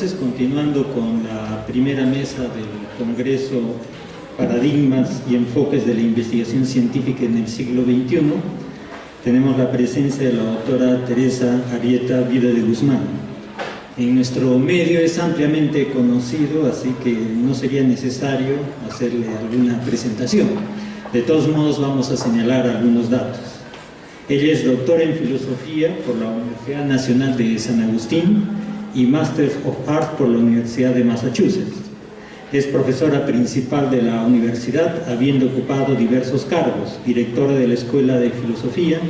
entonces, continuando con la primera mesa del Congreso Paradigmas y Enfoques de la Investigación Científica en el siglo XXI, tenemos la presencia de la doctora Teresa Arieta Vida de Guzmán. En nuestro medio es ampliamente conocido, así que no sería necesario hacerle alguna presentación. De todos modos, vamos a señalar algunos datos. Ella es doctora en Filosofía por la Universidad Nacional de San Agustín y Master of Arts por la Universidad de Massachusetts. Es profesora principal de la universidad, habiendo ocupado diversos cargos: directora de la Escuela de Filosofía,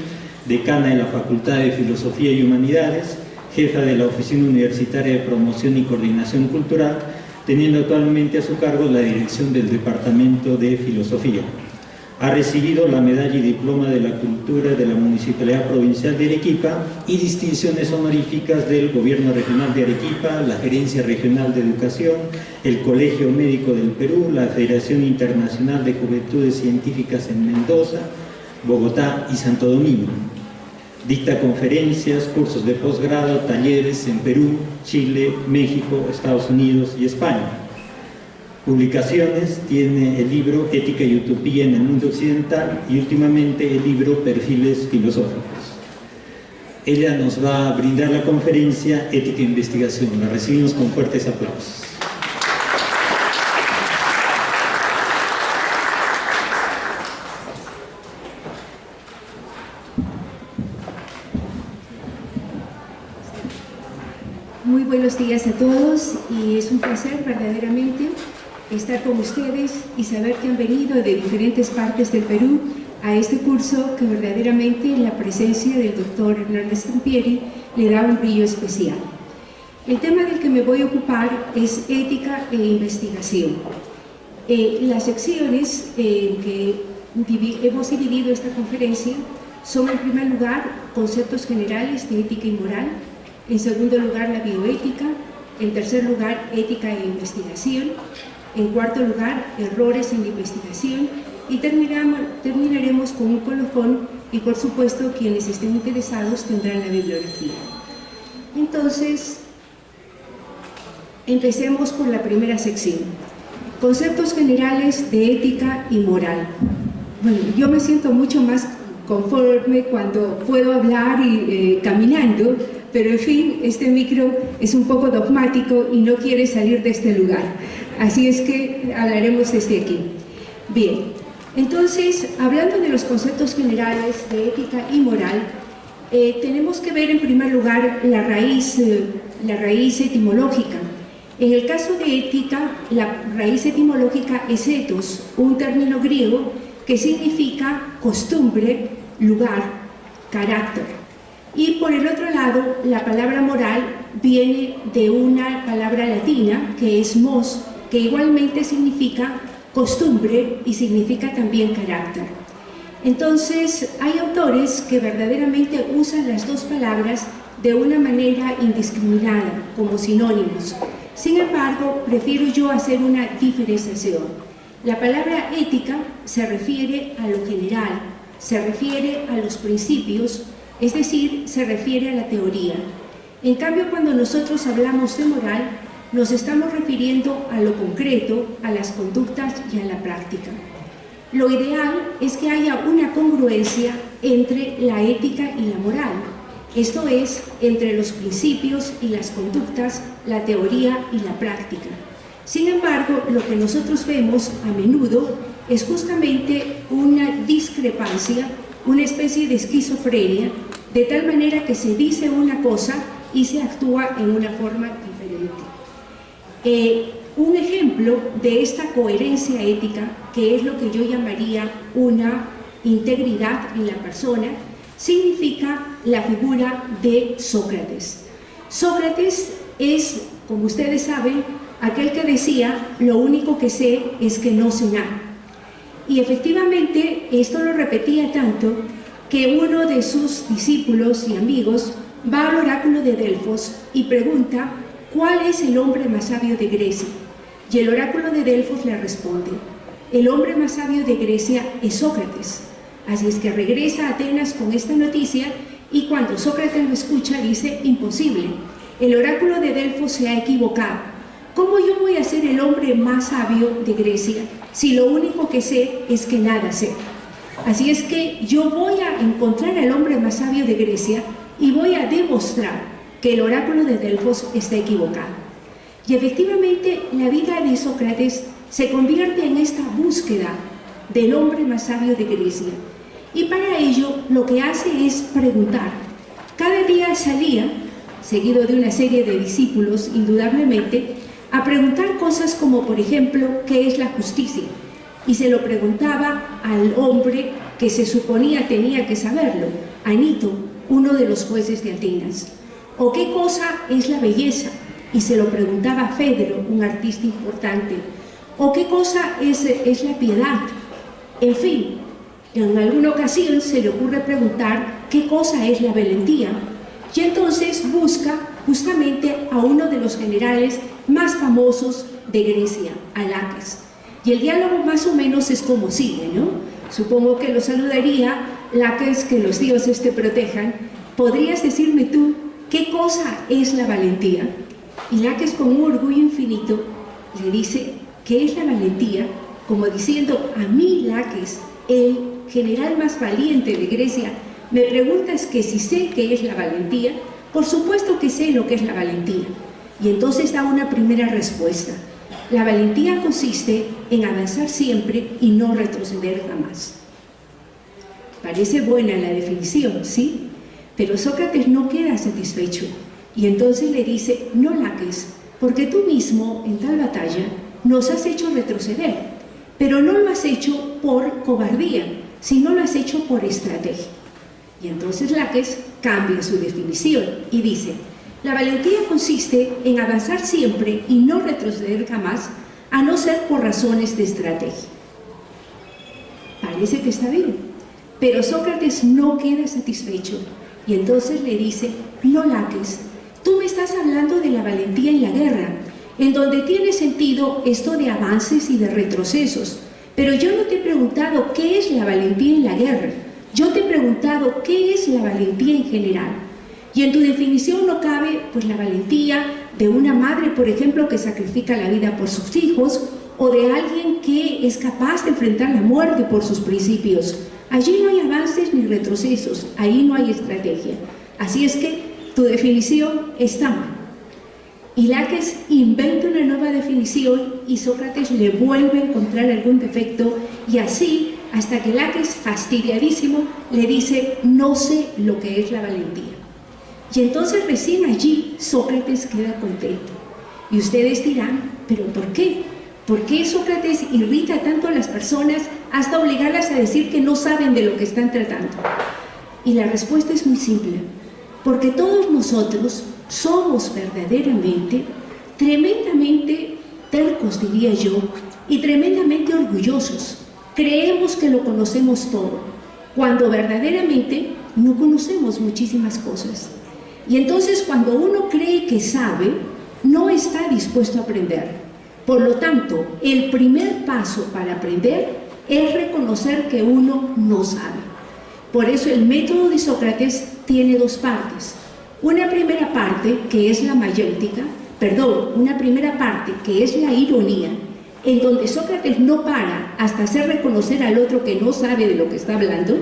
decana de la Facultad de Filosofía y Humanidades, jefa de la Oficina Universitaria de Promoción y Coordinación Cultural, teniendo actualmente a su cargo la dirección del Departamento de Filosofía. Ha recibido la medalla y diploma de la Cultura de la Municipalidad Provincial de Arequipa y distinciones honoríficas del Gobierno Regional de Arequipa, la Gerencia Regional de Educación, el Colegio Médico del Perú, la Federación Internacional de Juventudes Científicas en Mendoza, Bogotá y Santo Domingo. Dicta conferencias, cursos de posgrado, talleres en Perú, Chile, México, Estados Unidos y España. Publicaciones: tiene el libro Ética y Utopía en el Mundo Occidental y últimamente el libro Perfiles Filosóficos. Ella nos va a brindar la conferencia Ética e Investigación. La recibimos con fuertes aplausos. Muy buenos días a todos, y es un placer verdaderamente estar con ustedes y saber que han venido de diferentes partes del Perú a este curso, que verdaderamente la presencia del doctor Hernán Stampieri le da un brillo especial. El tema del que me voy a ocupar es ética e investigación. Las secciones que hemos dividido esta conferencia son, en primer lugar, conceptos generales de ética y moral; en segundo lugar, la bioética; en tercer lugar, ética e investigación; en cuarto lugar, errores en la investigación; y terminaremos con un colofón, y por supuesto quienes estén interesados tendrán la bibliografía. Entonces, empecemos por la primera sección: conceptos generales de ética y moral. Bueno, yo me siento mucho más conforme cuando puedo hablar y caminando, pero en fin, este micro es un poco dogmático y no quiere salir de este lugar, así es que hablaremos desde aquí. Bien, entonces, hablando de los conceptos generales de ética y moral, tenemos que ver en primer lugar la raíz etimológica. En el caso de ética, la raíz etimológica es ethos, un término griego que significa costumbre, lugar, carácter. Y por el otro lado, la palabra moral viene de una palabra latina que es mos, que igualmente significa costumbre y significa también carácter. Entonces, hay autores que verdaderamente usan las dos palabras de una manera indiscriminada, como sinónimos. Sin embargo, prefiero yo hacer una diferenciación. La palabra ética se refiere a lo general, se refiere a los principios, es decir, se refiere a la teoría. En cambio, cuando nosotros hablamos de moral, nos estamos refiriendo a lo concreto, a las conductas y a la práctica. Lo ideal es que haya una congruencia entre la ética y la moral, esto es, entre los principios y las conductas, la teoría y la práctica. Sin embargo, lo que nosotros vemos a menudo es justamente una discrepancia, una especie de esquizofrenia, de tal manera que se dice una cosa y se actúa en una forma diferente. Un ejemplo de esta coherencia ética, que es lo que yo llamaría una integridad en la persona, significa la figura de Sócrates. Sócrates es, como ustedes saben, aquel que decía: lo único que sé es que no sé nada. Y efectivamente esto lo repetía tanto que uno de sus discípulos y amigos va al oráculo de Delfos y pregunta: ¿cuál es el hombre más sabio de Grecia? Y el oráculo de Delfos le responde: el hombre más sabio de Grecia es Sócrates. Así es que regresa a Atenas con esta noticia, y cuando Sócrates lo escucha dice: imposible, el oráculo de Delfos se ha equivocado. ¿Cómo yo voy a ser el hombre más sabio de Grecia si lo único que sé es que nada sé? Así es que yo voy a encontrar al hombre más sabio de Grecia y voy a demostrar que el oráculo de Delfos está equivocado. Y efectivamente la vida de Sócrates se convierte en esta búsqueda del hombre más sabio de Grecia. Y para ello lo que hace es preguntar. Cada día salía, seguido de una serie de discípulos, indudablemente, a preguntar cosas como, por ejemplo, ¿qué es la justicia? Y se lo preguntaba al hombre que se suponía tenía que saberlo, Anito, uno de los jueces de Atenas. ¿O qué cosa es la belleza? Y se lo preguntaba a Fedro, un artista importante. ¿O qué cosa es la piedad? En fin, en alguna ocasión se le ocurre preguntar qué cosa es la valentía. Y entonces busca justamente a uno de los generales más famosos de Grecia, a Laques. Y el diálogo más o menos es como sigue, ¿no? Supongo que lo saludaría: Laques, que los dioses te protejan. ¿Podrías decirme tú qué cosa es la valentía? Y Laques, con un orgullo infinito, le dice: ¿qué es la valentía? Como diciendo: a mí, Laques, el general más valiente de Grecia, me preguntas que si sé qué es la valentía. Por supuesto que sé lo que es la valentía. Y entonces da una primera respuesta. La valentía consiste en avanzar siempre y no retroceder jamás. Parece buena la definición, ¿sí? Pero Sócrates no queda satisfecho y entonces le dice: no, Laques, porque tú mismo en tal batalla nos has hecho retroceder, pero no lo has hecho por cobardía, sino lo has hecho por estrategia. Y entonces Laques cambia su definición y dice: la valentía consiste en avanzar siempre y no retroceder jamás, a no ser por razones de estrategia. Parece que está bien, pero Sócrates no queda satisfecho y entonces le dice: no, Laques, tú me estás hablando de la valentía en la guerra, en donde tiene sentido esto de avances y de retrocesos, pero yo no te he preguntado qué es la valentía en la guerra, yo te he preguntado qué es la valentía en general. Y en tu definición no cabe pues la valentía de una madre, por ejemplo, que sacrifica la vida por sus hijos, o de alguien que es capaz de enfrentar la muerte por sus principios. Allí no hay avances ni retrocesos, ahí no hay estrategia. Así es que tu definición está mal. Y Laques inventa una nueva definición y Sócrates le vuelve a encontrar algún defecto, y así hasta que Laques, fastidiadísimo, le dice: no sé lo que es la valentía. Y entonces recién allí Sócrates queda contento. Y ustedes dirán: ¿pero por qué? ¿Por qué Sócrates irrita tanto a las personas hasta obligarlas a decir que no saben de lo que están tratando? Y la respuesta es muy simple: porque todos nosotros somos verdaderamente, tremendamente tercos, diría yo, y tremendamente orgullosos. Creemos que lo conocemos todo, cuando verdaderamente no conocemos muchísimas cosas. Y entonces cuando uno cree que sabe, no está dispuesto a aprender. Por lo tanto, el primer paso para aprender es reconocer que uno no sabe. Por eso el método de Sócrates tiene dos partes. Una primera parte, que es la mayéutica, una primera parte que es la ironía, en donde Sócrates no para hasta hacer reconocer al otro que no sabe de lo que está hablando,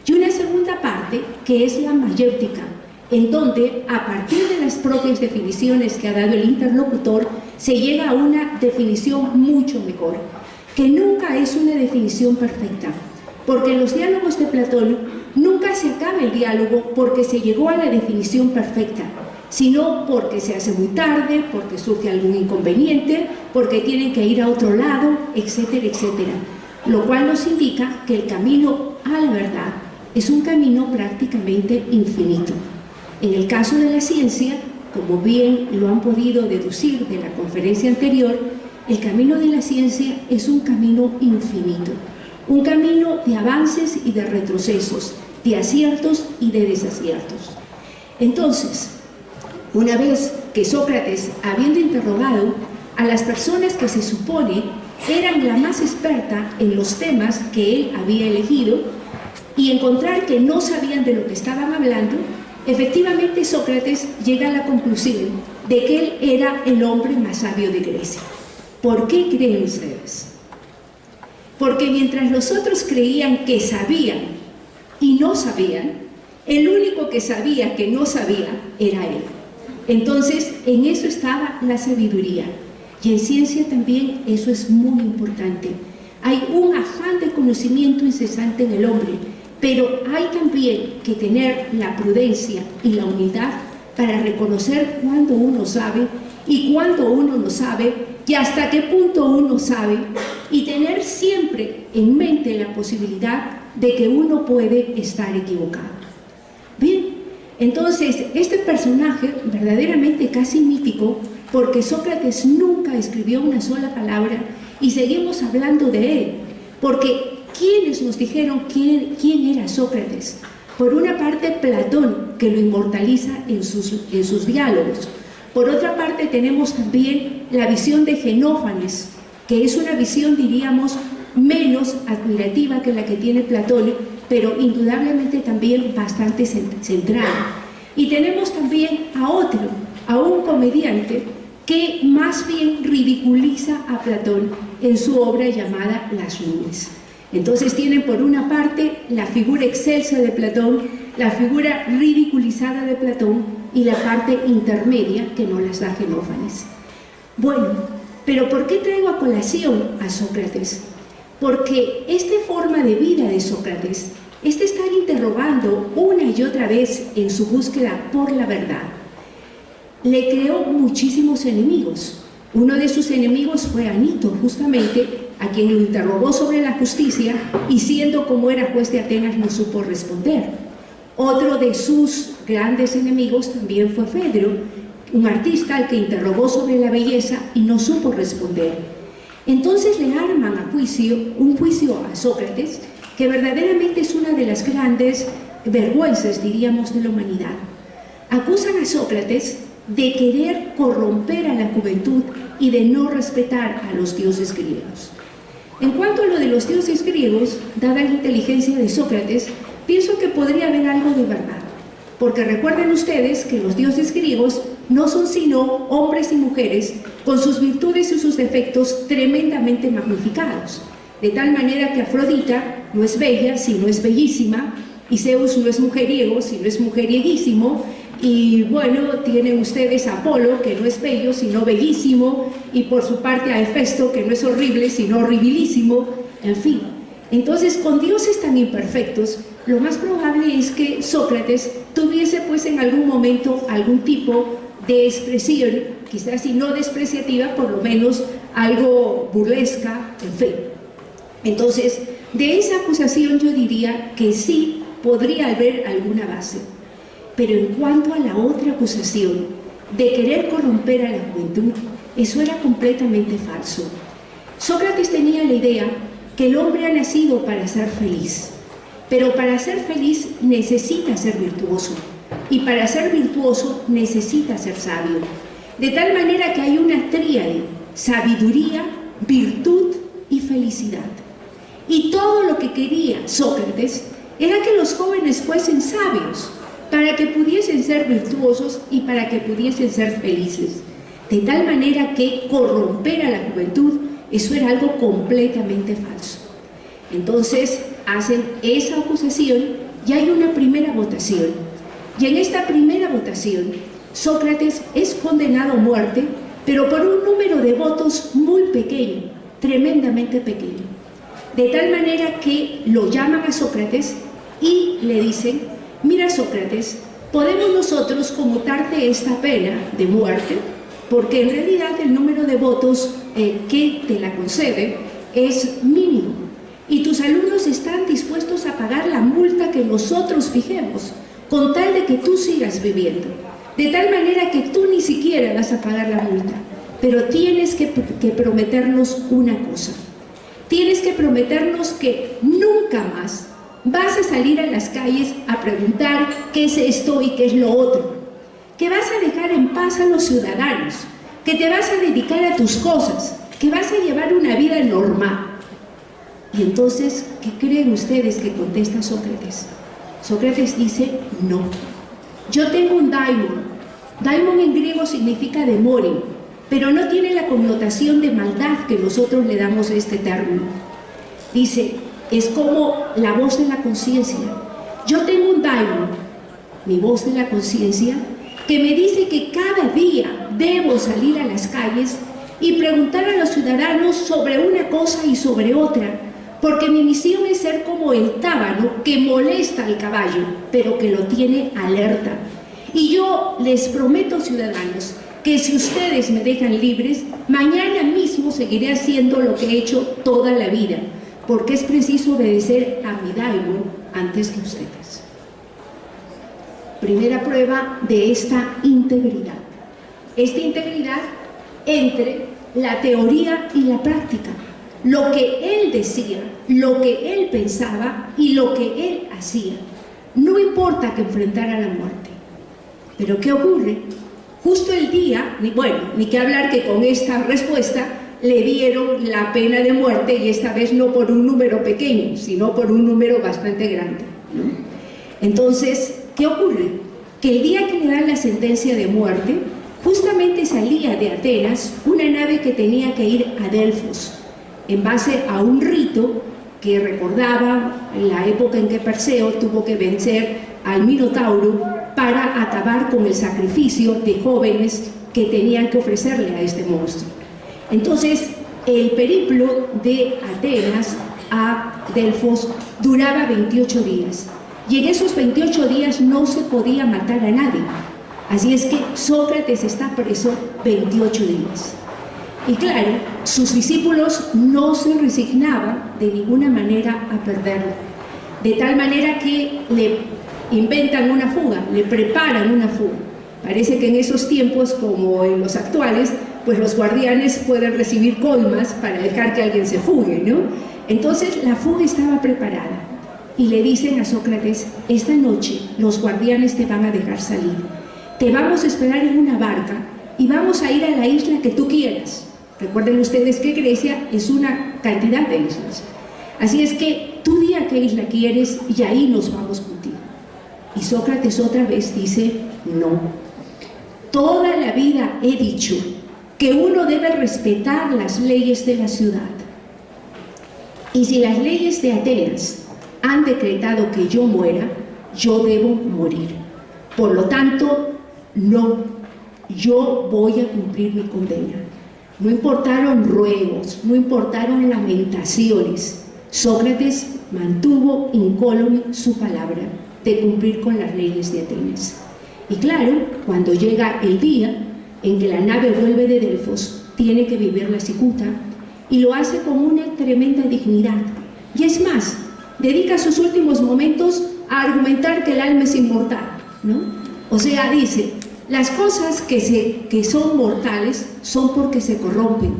y una segunda parte que es la mayéutica, en donde, a partir de las propias definiciones que ha dado el interlocutor, se llega a una definición mucho mejor, que nunca es una definición perfecta, porque en los diálogos de Platón nunca se acaba el diálogo porque se llegó a la definición perfecta, sino porque se hace muy tarde, porque surge algún inconveniente, porque tienen que ir a otro lado, etcétera, etcétera. Lo cual nos indica que el camino a la verdad es un camino prácticamente infinito. En el caso de la ciencia, como bien lo han podido deducir de la conferencia anterior, el camino de la ciencia es un camino infinito, un camino de avances y de retrocesos, de aciertos y de desaciertos. Entonces, una vez que Sócrates, habiendo interrogado a las personas que se supone eran la más experta en los temas que él había elegido, y encontrar que no sabían de lo que estaban hablando, efectivamente Sócrates llega a la conclusión de que él era el hombre más sabio de Grecia. ¿Por qué creen ustedes? Porque mientras los otros creían que sabían y no sabían, el único que sabía que no sabía era él. Entonces, en eso estaba la sabiduría. Y en ciencia también eso es muy importante. Hay un afán de conocimiento incesante en el hombre, pero hay también que tener la prudencia y la humildad para reconocer cuándo uno sabe y cuándo uno no sabe y hasta qué punto uno sabe, y tener siempre en mente la posibilidad de que uno puede estar equivocado. Bien, entonces este personaje verdaderamente casi mítico, porque Sócrates nunca escribió una sola palabra y seguimos hablando de él, porque ¿quiénes nos dijeron quién era Sócrates? Por una parte Platón, que lo inmortaliza en sus diálogos. Por otra parte tenemos también la visión de Genófanes, que es una visión, diríamos, menos admirativa que la que tiene Platón, pero indudablemente también bastante centrada. Y tenemos también a un comediante que más bien ridiculiza a Platón en su obra llamada Las Nubes. Entonces tienen por una parte la figura excelsa de Platón, la figura ridiculizada de Platón y la parte intermedia que no las da Genófanes. Bueno, pero ¿por qué traigo a colación a Sócrates? Porque esta forma de vida de Sócrates, estar interrogando una y otra vez en su búsqueda por la verdad, le creó muchísimos enemigos. Uno de sus enemigos fue Anito, justamente, a quien lo interrogó sobre la justicia y, siendo como era juez de Atenas, no supo responder. Otro de sus grandes enemigos también fue Fedro, un artista al que interrogó sobre la belleza y no supo responder. Entonces le arman un juicio a Sócrates, que verdaderamente es una de las grandes vergüenzas, diríamos, de la humanidad. Acusan a Sócrates de querer corromper a la juventud y de no respetar a los dioses griegos. En cuanto a lo de los dioses griegos, dada la inteligencia de Sócrates, pienso que podría haber algo de verdad, porque recuerden ustedes que los dioses griegos no son sino hombres y mujeres con sus virtudes y sus defectos tremendamente magnificados, de tal manera que Afrodita no es bella, sino es bellísima, y Zeus no es mujeriego, sino es mujerieguísimo, y bueno, tienen ustedes a Apolo, que no es bello, sino bellísimo, y por su parte a Hefesto, que no es horrible, sino horribilísimo, en fin. Entonces, con dioses tan imperfectos, lo más probable es que Sócrates tuviese pues en algún momento algún tipo de expresión, quizás si no despreciativa, por lo menos algo burlesca, en fin. Entonces, de esa acusación yo diría que sí podría haber alguna base. Pero en cuanto a la otra acusación de querer corromper a la juventud, eso era completamente falso. Sócrates tenía la idea que el hombre ha nacido para ser feliz, pero para ser feliz necesita ser virtuoso, y para ser virtuoso necesita ser sabio. De tal manera que hay una tríade: sabiduría, virtud y felicidad. Y todo lo que quería Sócrates era que los jóvenes fuesen sabios, para que pudiesen ser virtuosos y para que pudiesen ser felices. De tal manera que corromper a la juventud, eso era algo completamente falso. Entonces hacen esa acusación y hay una primera votación. Y en esta primera votación, Sócrates es condenado a muerte, pero por un número de votos muy pequeño, tremendamente pequeño. De tal manera que lo llaman a Sócrates y le dicen: mira, Sócrates, podemos nosotros conmutarte esta pena de muerte, porque en realidad el número de votos que te la concede es mínimo, y tus alumnos están dispuestos a pagar la multa que nosotros fijemos, con tal de que tú sigas viviendo, de tal manera que tú ni siquiera vas a pagar la multa, pero tienes que prometernos una cosa. Tienes que prometernos que nunca más vas a salir a las calles a preguntar qué es esto y qué es lo otro, que vas a dejar en paz a los ciudadanos, que te vas a dedicar a tus cosas, que vas a llevar una vida normal. Y entonces, ¿qué creen ustedes que contesta Sócrates? Sócrates dice: no, yo tengo un daimon, Daimon en griego significa demonio, pero no tiene la connotación de maldad que nosotros le damos a este término. Dice, es como la voz de la conciencia. Yo tengo un daimon, mi voz de la conciencia, que me dice que cada día debo salir a las calles y preguntar a los ciudadanos sobre una cosa y sobre otra, porque mi misión es ser como el tábano que molesta al caballo, pero que lo tiene alerta. Y yo les prometo, ciudadanos, que si ustedes me dejan libres, mañana mismo seguiré haciendo lo que he hecho toda la vida, porque es preciso obedecer a mi daimon antes que ustedes. Primera prueba de esta integridad. Esta integridad entre la teoría y la práctica. Lo que él decía, lo que él pensaba y lo que él hacía. No importa que enfrentara la muerte. Pero ¿qué ocurre? Justo el día, ni que hablar que con esta respuesta le dieron la pena de muerte, y esta vez no por un número pequeño, sino por un número bastante grande, ¿no? Entonces, ¿qué ocurre? Que el día que le dan la sentencia de muerte, justamente salía de Atenas una nave que tenía que ir a Delfos, en base a un rito que recordaba la época en que Perseo tuvo que vencer al Minotauro para acabar con el sacrificio de jóvenes que tenían que ofrecerle a este monstruo. Entonces, el periplo de Atenas a Delfos duraba 28 días, y en esos 28 días no se podía matar a nadie. Así es que Sócrates está preso 28 días. Y claro, sus discípulos no se resignaban de ninguna manera a perderlo, de tal manera que le inventan una fuga, le preparan una fuga. Parece que en esos tiempos, como en los actuales, pues los guardianes pueden recibir coimas para dejar que alguien se fugue, ¿no? Entonces la fuga estaba preparada, y le dicen a Sócrates: esta noche los guardianes te van a dejar salir, te vamos a esperar en una barca y vamos a ir a la isla que tú quieras. Recuerden ustedes que Grecia es una cantidad de islas, así es que tú di a qué isla quieres y ahí nos vamos contigo. Y Sócrates otra vez dice: no, toda la vida he dicho que uno debe respetar las leyes de la ciudad, y si las leyes de Atenas han decretado que yo muera, yo debo morir. Por lo tanto, no, yo voy a cumplir mi condena. No importaron ruegos, no importaron lamentaciones. Sócrates mantuvo incólume su palabra de cumplir con las leyes de Atenas. Y claro, cuando llega el día en que la nave vuelve de Delfos, tiene que vivir la cicuta, y lo hace con una tremenda dignidad. Y es más, dedica sus últimos momentos a argumentar que el alma es inmortal, ¿no? O sea, dice, las cosas que son mortales son porque se corrompen,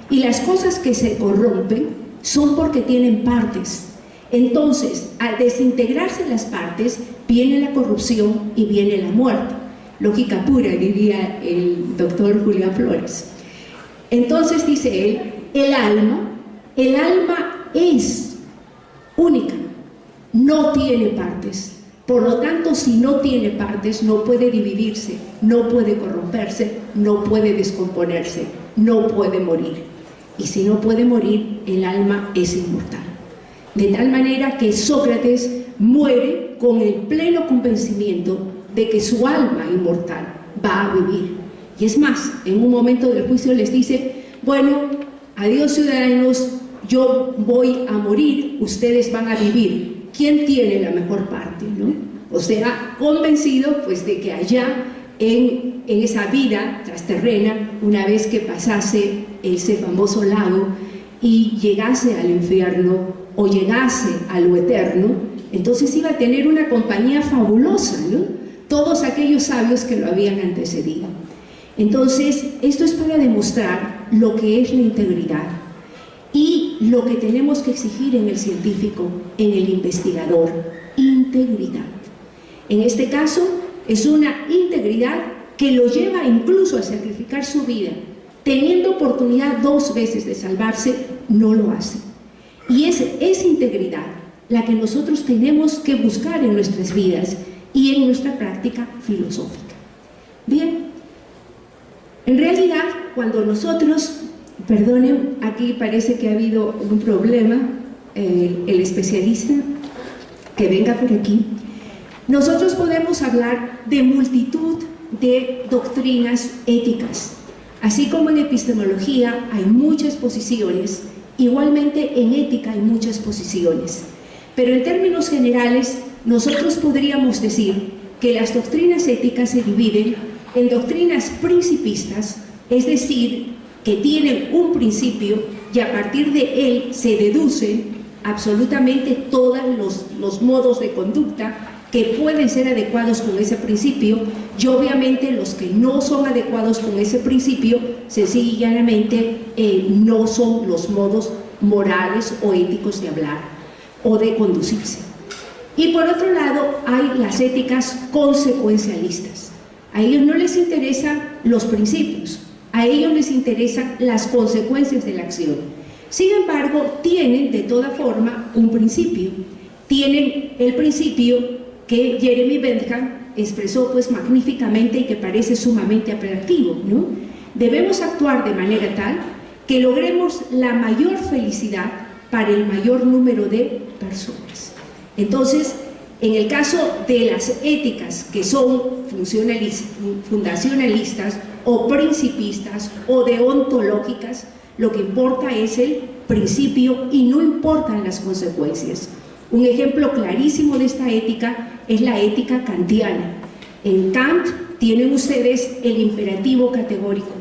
y las cosas que se corrompen son porque tienen partes. Entonces, al desintegrarse las partes, viene la corrupción y viene la muerte. Lógica pura, diría el doctor Julián Flores. Entonces, dice él, el alma es única, no tiene partes. Por lo tanto, si no tiene partes, no puede dividirse, no puede corromperse, no puede descomponerse, no puede morir. Y si no puede morir, el alma es inmortal. De tal manera que Sócrates muere con el pleno convencimiento de que su alma inmortal va a vivir. Y es más, en un momento del juicio les dice: bueno, adiós ciudadanos, yo voy a morir, ustedes van a vivir. ¿Quién tiene la mejor parte, no? O sea, convencido pues de que allá en esa vida trasterrena, una vez que pasase ese famoso lago y llegase al infierno o llegase a lo eterno, entonces iba a tener una compañía fabulosa, ¿no? Todos aquellos sabios que lo habían antecedido. Entonces, esto es para demostrar lo que es la integridad y lo que tenemos que exigir en el científico, en el investigador: integridad. En este caso, es una integridad que lo lleva incluso a sacrificar su vida. Teniendo oportunidad 2 veces de salvarse, no lo hace. Y es esa integridad la que nosotros tenemos que buscar en nuestras vidas y en nuestra práctica filosófica. Bien. En realidad, cuando nosotros, perdonen, aquí parece que ha habido un problema, el especialista, que venga por aquí, nosotros podemos hablar de multitud de doctrinas éticas. Así como en epistemología hay muchas posiciones, igualmente en ética hay muchas posiciones. Pero en términos generales, nosotros podríamos decir que las doctrinas éticas se dividen en doctrinas principistas, es decir, que tienen un principio y a partir de él se deducen absolutamente todos los modos de conducta que pueden ser adecuados con ese principio, y obviamente los que no son adecuados con ese principio, sencilla y llanamente no son los modos morales o éticos de hablar o de conducirse. Y por otro lado hay las éticas consecuencialistas. A ellos no les interesan los principios, a ellos les interesan las consecuencias de la acción. Sin embargo, tienen de toda forma un principio. Tienen el principio que Jeremy Bentham expresó pues magníficamente y que parece sumamente atractivo, ¿no? Debemos actuar de manera tal que logremos la mayor felicidad para el mayor número de personas. Entonces, en el caso de las éticas que son fundacionalistas o principistas o deontológicas, lo que importa es el principio y no importan las consecuencias. Un ejemplo clarísimo de esta ética es la ética kantiana. En Kant tienen ustedes el imperativo categórico: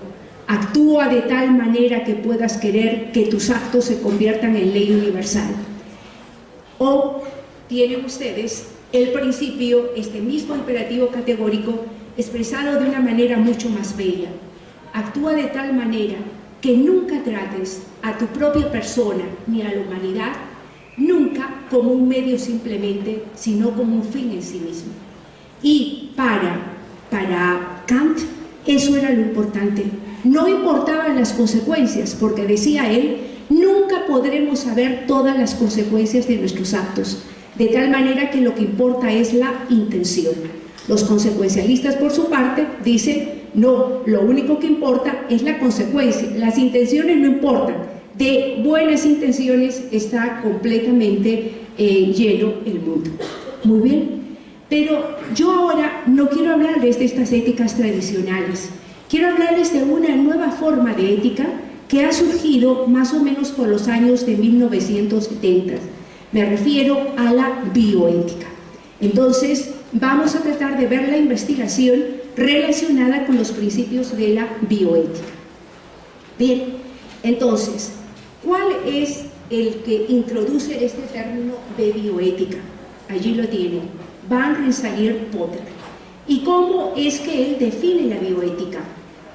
actúa de tal manera que puedas querer que tus actos se conviertan en ley universal. O tienen ustedes el principio, este mismo imperativo categórico, expresado de una manera mucho más bella: actúa de tal manera que nunca trates a tu propia persona ni a la humanidad nunca como un medio simplemente, sino como un fin en sí mismo. Y para Kant eso era lo importante. No importaban las consecuencias, porque decía él, nunca podremos saber todas las consecuencias de nuestros actos, de tal manera que lo que importa es la intención. Los consecuencialistas, por su parte, dicen, no, lo único que importa es la consecuencia, las intenciones no importan. De buenas intenciones está completamente lleno el mundo. Muy bien, pero yo ahora no quiero hablarles de estas éticas tradicionales, quiero hablarles de una nueva forma de ética que ha surgido más o menos por los años de 1970. Me refiero a la bioética. Entonces, vamos a tratar de ver la investigación relacionada con los principios de la bioética. Bien, entonces, ¿cuál es el que introduce este término de bioética? Allí lo tienen, Van Rensselaer-Potter. ¿Y cómo es que él define la bioética?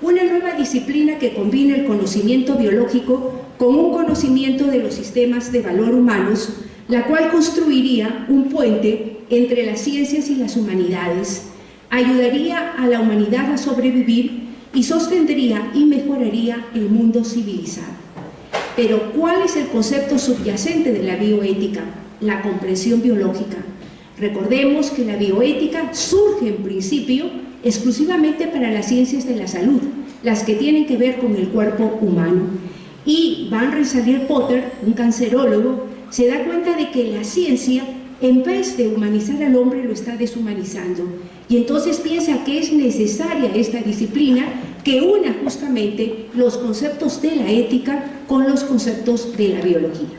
Una nueva disciplina que combina el conocimiento biológico con un conocimiento de los sistemas de valor humanos, la cual construiría un puente entre las ciencias y las humanidades, ayudaría a la humanidad a sobrevivir y sostendría y mejoraría el mundo civilizado. Pero, ¿cuál es el concepto subyacente de la bioética? La comprensión biológica. Recordemos que la bioética surge en principio exclusivamente para las ciencias de la salud, las que tienen que ver con el cuerpo humano. Y Van Rensselaer-Potter, un cancerólogo, se da cuenta de que la ciencia, en vez de humanizar al hombre, lo está deshumanizando. Y entonces piensa que es necesaria esta disciplina que una justamente los conceptos de la ética con los conceptos de la biología.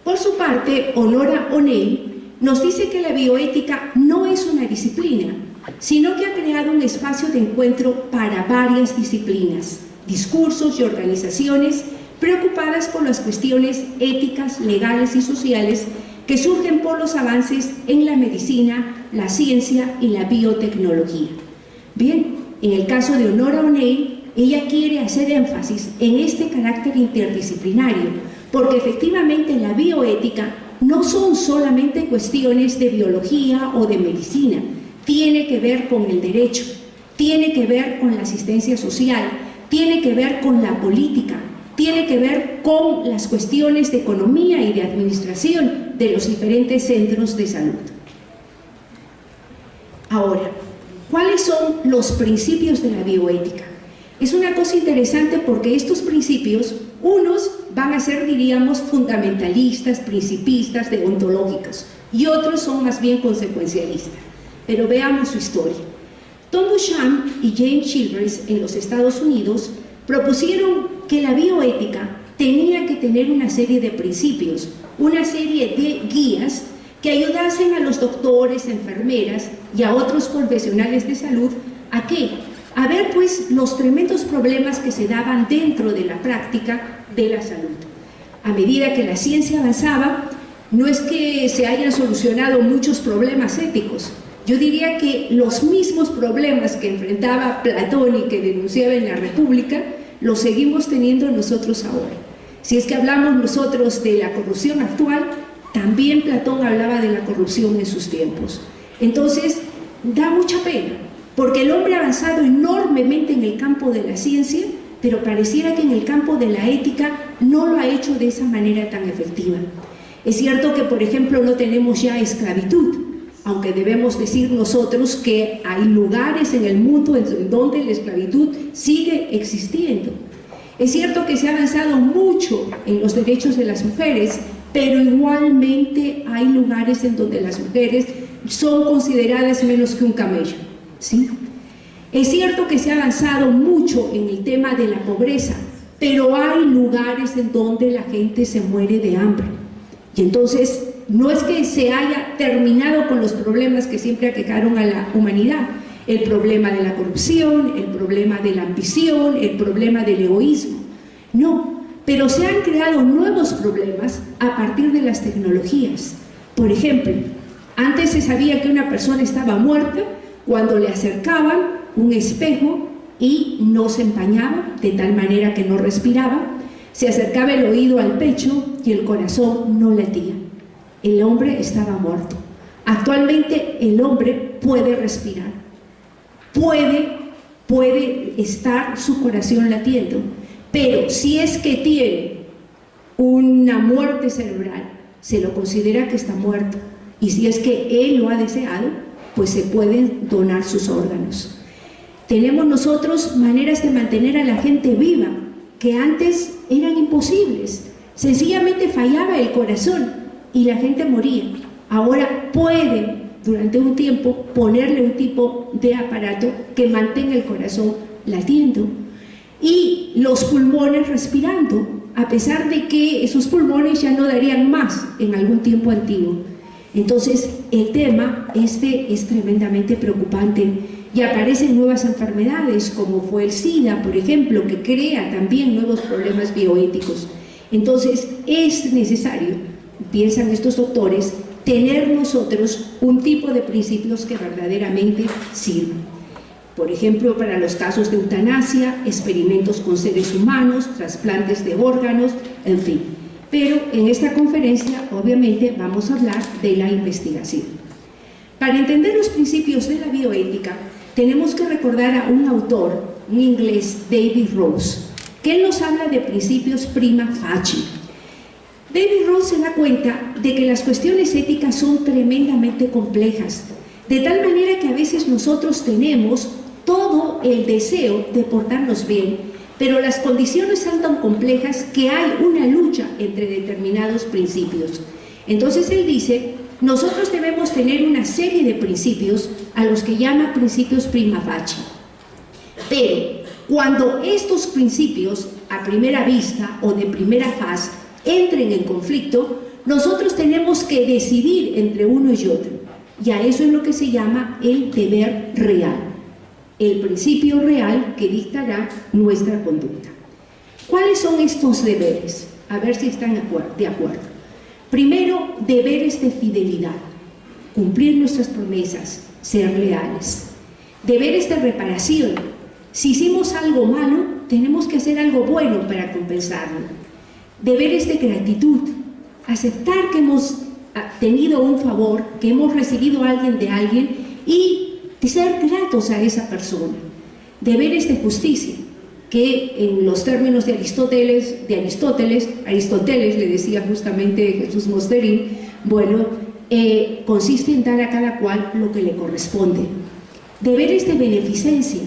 Por su parte, Honora O'Neill nos dice que la bioética no es una disciplina, sino que ha creado un espacio de encuentro para varias disciplinas, discursos y organizaciones preocupadas por las cuestiones éticas, legales y sociales que surgen por los avances en la medicina, la ciencia y la biotecnología. Bien, en el caso de Honora O'Neill, ella quiere hacer énfasis en este carácter interdisciplinario, porque efectivamente la bioética no son solamente cuestiones de biología o de medicina, tiene que ver con el derecho, tiene que ver con la asistencia social, tiene que ver con la política, tiene que ver con las cuestiones de economía y de administración de los diferentes centros de salud. Ahora, ¿Cuáles son los principios de la bioética? Es una cosa interesante porque estos principios, unos van a ser, diríamos, fundamentalistas, principistas, deontológicos, y otros son más bien consecuencialistas. Pero veamos su historia. Tom Duchamp y James Childress en los Estados Unidos propusieron que la bioética tenía que tener una serie de principios, una serie de guías que ayudasen a los doctores, enfermeras y a otros profesionales de salud ¿a qué? A ver pues los tremendos problemas que se daban dentro de la práctica de la salud. A medida que la ciencia avanzaba, no es que se hayan solucionado muchos problemas éticos. Yo diría que los mismos problemas que enfrentaba Platón y que denunciaba en la República, los seguimos teniendo nosotros ahora. Si es que hablamos nosotros de la corrupción actual, también Platón hablaba de la corrupción en sus tiempos. Entonces, da mucha pena, porque el hombre ha avanzado enormemente en el campo de la ciencia, pero pareciera que en el campo de la ética no lo ha hecho de esa manera tan efectiva. Es cierto que, por ejemplo, no tenemos ya esclavitud, aunque debemos decir nosotros que hay lugares en el mundo en donde la esclavitud sigue existiendo. Es cierto que se ha avanzado mucho en los derechos de las mujeres, pero igualmente hay lugares en donde las mujeres son consideradas menos que un camello, ¿sí? Es cierto que se ha avanzado mucho en el tema de la pobreza, pero hay lugares en donde la gente se muere de hambre. Y entonces, no es que se haya terminado con los problemas que siempre aquejaron a la humanidad, el problema de la corrupción, el problema de la ambición, el problema del egoísmo. No, pero se han creado nuevos problemas a partir de las tecnologías. Por ejemplo, antes se sabía que una persona estaba muerta cuando le acercaban un espejo y no se empañaba, de tal manera que no respiraba, se acercaba el oído al pecho y el corazón no latía. El hombre estaba muerto. Actualmente el hombre puede respirar, puede estar su corazón latiendo, pero si es que tiene una muerte cerebral, se lo considera que está muerto, y si es que él lo ha deseado, pues se pueden donar sus órganos. Tenemos nosotros maneras de mantener a la gente viva que antes eran imposibles. Sencillamente fallaba el corazón y la gente moría. Ahora pueden, durante un tiempo, ponerle un tipo de aparato que mantenga el corazón latiendo y los pulmones respirando, a pesar de que esos pulmones ya no darían más en algún tiempo antiguo. Entonces, el tema es tremendamente preocupante y aparecen nuevas enfermedades, como fue el SIDA, por ejemplo, que crea también nuevos problemas bioéticos. Entonces, es necesario, piensan estos doctores, tener nosotros un tipo de principios que verdaderamente sirvan. Por ejemplo, para los casos de eutanasia, experimentos con seres humanos, trasplantes de órganos, en fin. Pero en esta conferencia, obviamente, vamos a hablar de la investigación. Para entender los principios de la bioética, tenemos que recordar a un autor, un inglés, David Rose, que él nos habla de principios prima facie. David Rose se da cuenta de que las cuestiones éticas son tremendamente complejas, de tal manera que a veces nosotros tenemos todo el deseo de portarnos bien, pero las condiciones son tan complejas que hay una lucha entre determinados principios. Entonces él dice, nosotros debemos tener una serie de principios a los que llama principios prima facie. Pero cuando estos principios a primera vista o de primera faz entren en conflicto, nosotros tenemos que decidir entre uno y otro. Y a eso es lo que se llama el deber real. El principio real que dictará nuestra conducta. ¿Cuáles son estos deberes? A ver si están de acuerdo. Primero, deberes de fidelidad, cumplir nuestras promesas, ser leales. Deberes de reparación. Si hicimos algo malo, tenemos que hacer algo bueno para compensarlo. Deberes de gratitud, aceptar que hemos tenido un favor, que hemos recibido a alguien de alguien y ser gratos a esa persona. Deberes de justicia, que en los términos de Aristóteles le decía justamente Jesús Mosterín, bueno, consiste en dar a cada cual lo que le corresponde. deberes de beneficencia,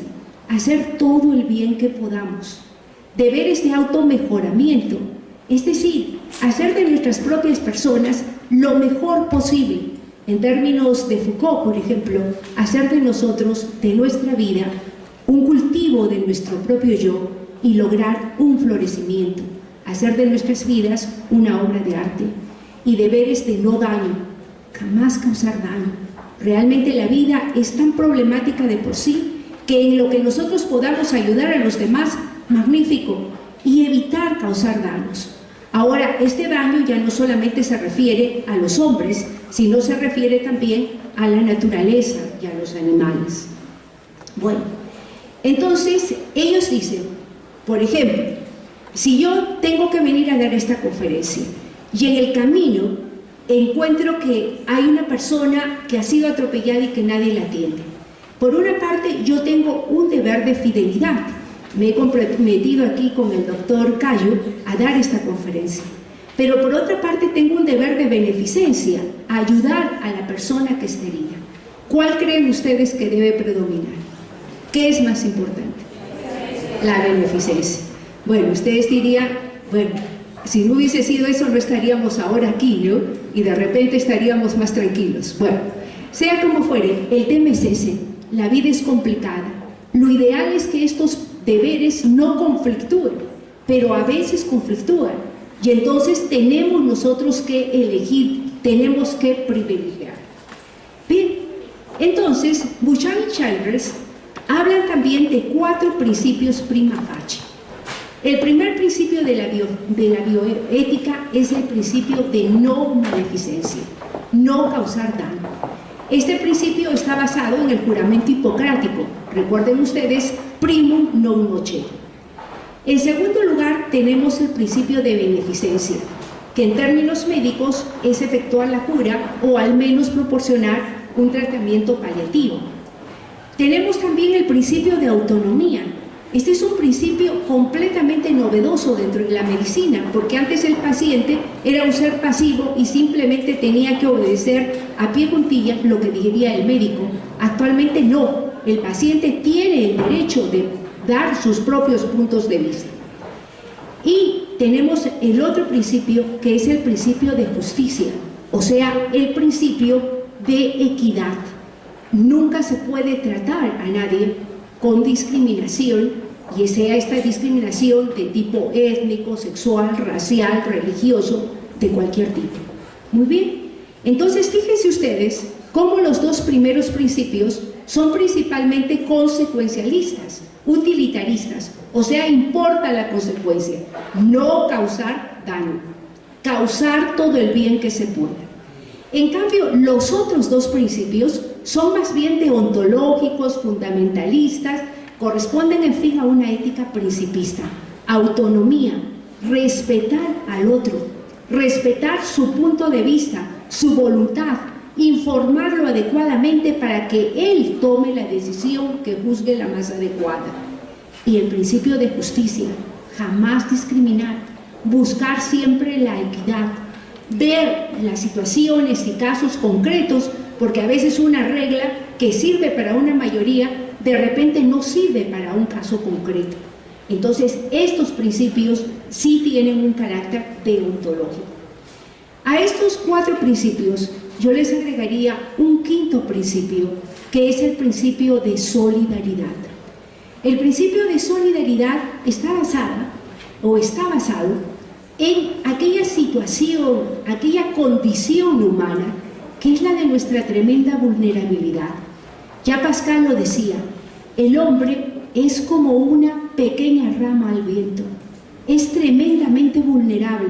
hacer todo el bien que podamos, deberes de automejoramiento, es decir, hacer de nuestras propias personas lo mejor posible. En términos de Foucault, por ejemplo, hacer de nosotros, de nuestra vida, un cultivo de nuestro propio yo y lograr un florecimiento, hacer de nuestras vidas una obra de arte, y deberes de no daño, jamás causar daño. Realmente la vida es tan problemática de por sí que en lo que nosotros podamos ayudar a los demás, magnífico, y evitar causar daños. Ahora, este daño ya no solamente se refiere a los hombres, sino se refiere también a la naturaleza y a los animales. Bueno, entonces ellos dicen, por ejemplo, si yo tengo que venir a dar esta conferencia y en el camino encuentro que hay una persona que ha sido atropellada y que nadie la atiende, por una parte yo tengo un deber de fidelidad. Me he comprometido aquí con el doctor Cayo a dar esta conferencia. Pero por otra parte tengo un deber de beneficencia, ayudar a la persona que esté herida. ¿Cuál creen ustedes que debe predominar? ¿Qué es más importante? La beneficencia. Bueno, ustedes dirían, bueno, si no hubiese sido eso no estaríamos ahora aquí, ¿no? Y de repente estaríamos más tranquilos. Bueno, sea como fuere, el tema es ese. La vida es complicada. Lo ideal es que estos deberes no conflictúen, pero a veces conflictúan, y entonces tenemos nosotros que elegir, tenemos que privilegiar. Bien, entonces Bouchard y Childress hablan también de 4 principios prima facie. El primer principio de la bioética es el principio de no maleficencia, no causar daño. Este principio está basado en el juramento hipocrático. Recuerden ustedes, primum non nocere. En segundo lugar, tenemos el principio de beneficencia, que en términos médicos es efectuar la cura o al menos proporcionar un tratamiento paliativo. Tenemos también el principio de autonomía. Este es un principio completamente novedoso dentro de la medicina, porque antes el paciente era un ser pasivo y simplemente tenía que obedecer a pie juntillas lo que diría el médico. Actualmente no, el paciente tiene el derecho de dar sus propios puntos de vista. Y tenemos el otro principio, que es el principio de justicia, o sea, el principio de equidad. Nunca se puede tratar a nadie con discriminación, y sea esta discriminación de tipo étnico, sexual, racial, religioso, de cualquier tipo. Muy bien, entonces fíjense ustedes cómo los 2 primeros principios son principalmente consecuencialistas, utilitaristas, o sea, importa la consecuencia, no causar daño, causar todo el bien que se pueda. En cambio, los otros 2 principios son más bien deontológicos, fundamentalistas, corresponden en fin a una ética principista, autonomía, respetar al otro, respetar su punto de vista, su voluntad, informarlo adecuadamente para que él tome la decisión que juzgue la más adecuada. Y el principio de justicia, jamás discriminar, buscar siempre la equidad, ver las situaciones y casos concretos, porque a veces una regla que sirve para una mayoría de repente no sirve para un caso concreto. Entonces estos principios sí tienen un carácter deontológico. A estos 4 principios yo les agregaría un 5º principio, que es el principio de solidaridad. El principio de solidaridad está basado en aquella situación, aquella condición humana que es la de nuestra tremenda vulnerabilidad. Ya Pascal lo decía, el hombre es como una pequeña rama al viento, es tremendamente vulnerable.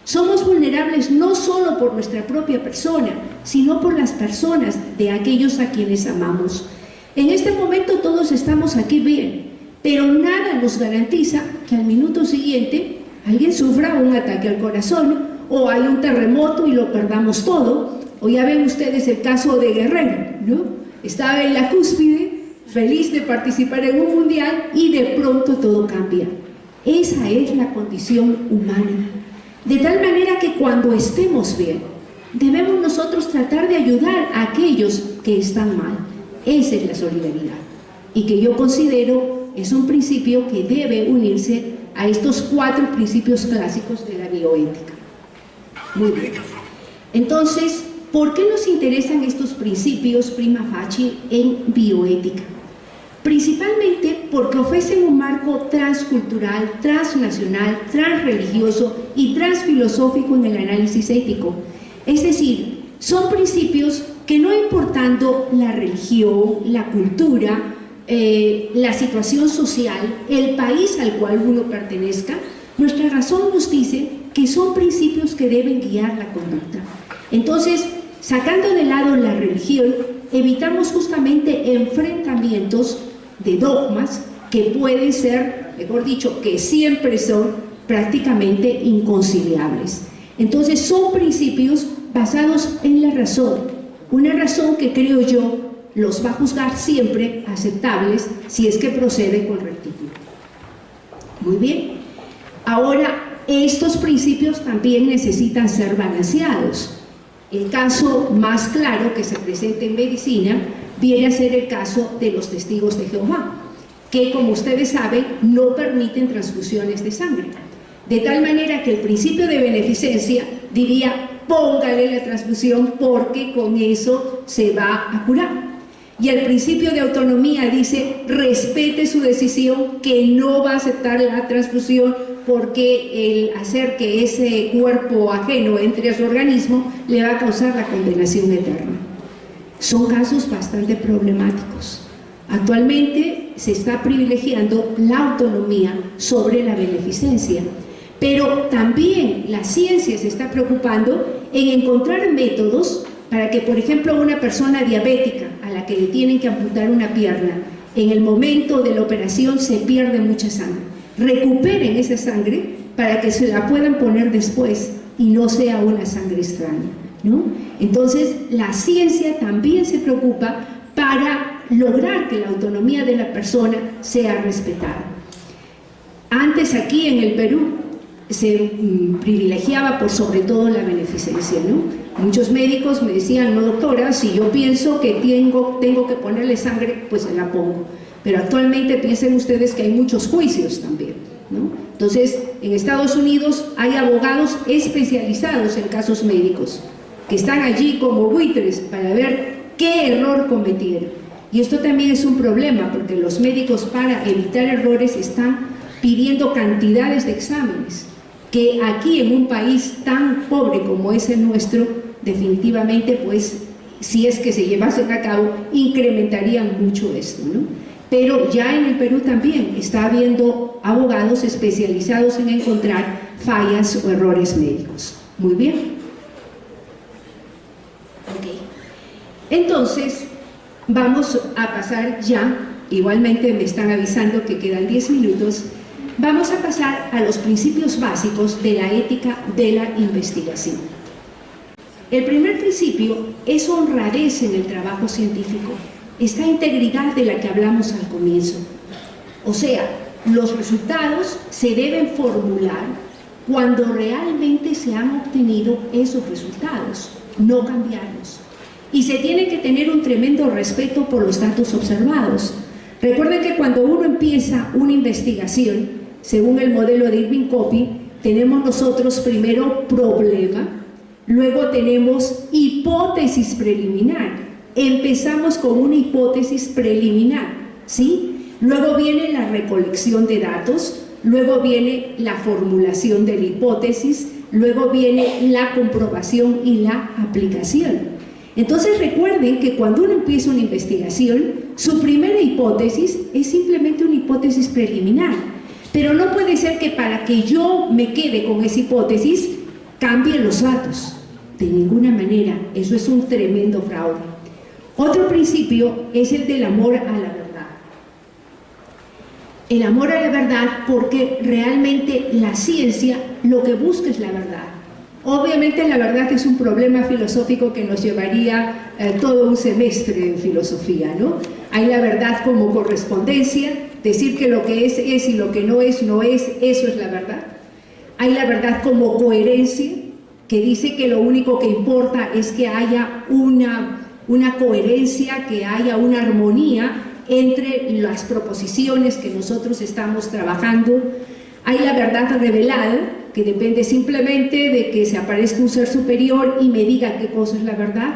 Somos vulnerables no solo por nuestra propia persona, sino por las personas de aquellos a quienes amamos. En este momento todos estamos aquí bien, pero nada nos garantiza que al minuto siguiente alguien sufra un ataque al corazón, o hay un terremoto y lo perdamos todo, o ya ven ustedes el caso de Guerrero, ¿no? Estaba en la cúspide, feliz de participar en un mundial, y de pronto todo cambia. Esa es la condición humana. De tal manera que cuando estemos bien, debemos nosotros tratar de ayudar a aquellos que están mal. Esa es la solidaridad, y que yo considero es un principio que debe unirse a estos 4 principios clásicos de la bioética. Muy bien. Entonces, ¿por qué nos interesan estos principios prima facie en bioética? Principalmente porque ofrecen un marco transcultural, transnacional, transreligioso y transfilosófico en el análisis ético. Es decir, son principios que, no importando la religión, la cultura, la situación social, el país al cual uno pertenezca, nuestra razón nos dice que son principios que deben guiar la conducta. Entonces, sacando de lado la religión, evitamos justamente enfrentamientos de dogmas que pueden ser, mejor dicho, que siempre son prácticamente inconciliables. Entonces, son principios basados en la razón, una razón que, creo yo, los va a juzgar siempre aceptables si es que procede con rectitud. Muy bien. Ahora, estos principios también necesitan ser balanceados. El caso más claro que se presenta en medicina viene a ser el caso de los testigos de Jehová, que, como ustedes saben, no permiten transfusiones de sangre. De tal manera que el principio de beneficencia diría: póngale la transfusión porque con eso se va a curar. Y el principio de autonomía dice: respete su decisión, que no va a aceptar la transfusión porque el hacer que ese cuerpo ajeno entre a su organismo le va a causar la condenación eterna. Son casos bastante problemáticos. Actualmente se está privilegiando la autonomía sobre la beneficencia, pero también la ciencia se está preocupando en encontrar métodos para que, por ejemplo, una persona diabética a la que le tienen que amputar una pierna, en el momento de la operación se pierde mucha sangre, recuperen esa sangre para que se la puedan poner después y no sea una sangre extraña, ¿no? Entonces, la ciencia también se preocupa para lograr que la autonomía de la persona sea respetada. Antes, aquí en el Perú, se privilegiaba por sobre todo la beneficencia, ¿no? Muchos médicos me decían: no, doctora, si yo pienso que tengo que ponerle sangre, pues se la pongo. Pero actualmente piensen ustedes que hay muchos juicios también, ¿no? Entonces, en Estados Unidos hay abogados especializados en casos médicos que están allí como buitres para ver qué error cometieron. Y esto también es un problema, porque los médicos, para evitar errores, están pidiendo cantidades de exámenes que aquí, en un país tan pobre como es el nuestro, definitivamente, pues, si es que se llevasen a cabo, incrementarían mucho esto, ¿no? Pero ya en el Perú también está habiendo abogados especializados en encontrar fallas o errores médicos. Muy bien. Okay. Entonces, vamos a pasar ya, igualmente me están avisando que quedan 10 minutos, vamos a pasar a los principios básicos de la ética de la investigación. El primer principio es honradez en el trabajo científico, esta integridad de la que hablamos al comienzo. O sea, los resultados se deben formular cuando realmente se han obtenido esos resultados, no cambiarlos. Y se tiene que tener un tremendo respeto por los datos observados. Recuerden que cuando uno empieza una investigación, según el modelo de Irving Copy, tenemos nosotros primero problema, luego tenemos hipótesis preliminar. Empezamos con una hipótesis preliminar, ¿sí? Luego viene la recolección de datos, luego viene la formulación de la hipótesis, luego viene la comprobación y la aplicación. Entonces recuerden que cuando uno empieza una investigación, su primera hipótesis es simplemente una hipótesis preliminar. Pero no puede ser que para que yo me quede con esa hipótesis, cambien los datos. De ninguna manera, eso es un tremendo fraude. Otro principio es el del amor a la verdad. El amor a la verdad, porque realmente la ciencia lo que busca es la verdad. Obviamente la verdad es un problema filosófico que nos llevaría todo un semestre en filosofía, ¿no? Hay la verdad como correspondencia, decir que lo que es y lo que no es, eso es la verdad. Hay la verdad como coherencia, que dice que lo único que importa es que haya una una coherencia, que haya una armonía entre las proposiciones que nosotros estamos trabajando. Hay la verdad revelada, que depende simplemente de que se aparezca un ser superior y me diga qué cosa es la verdad.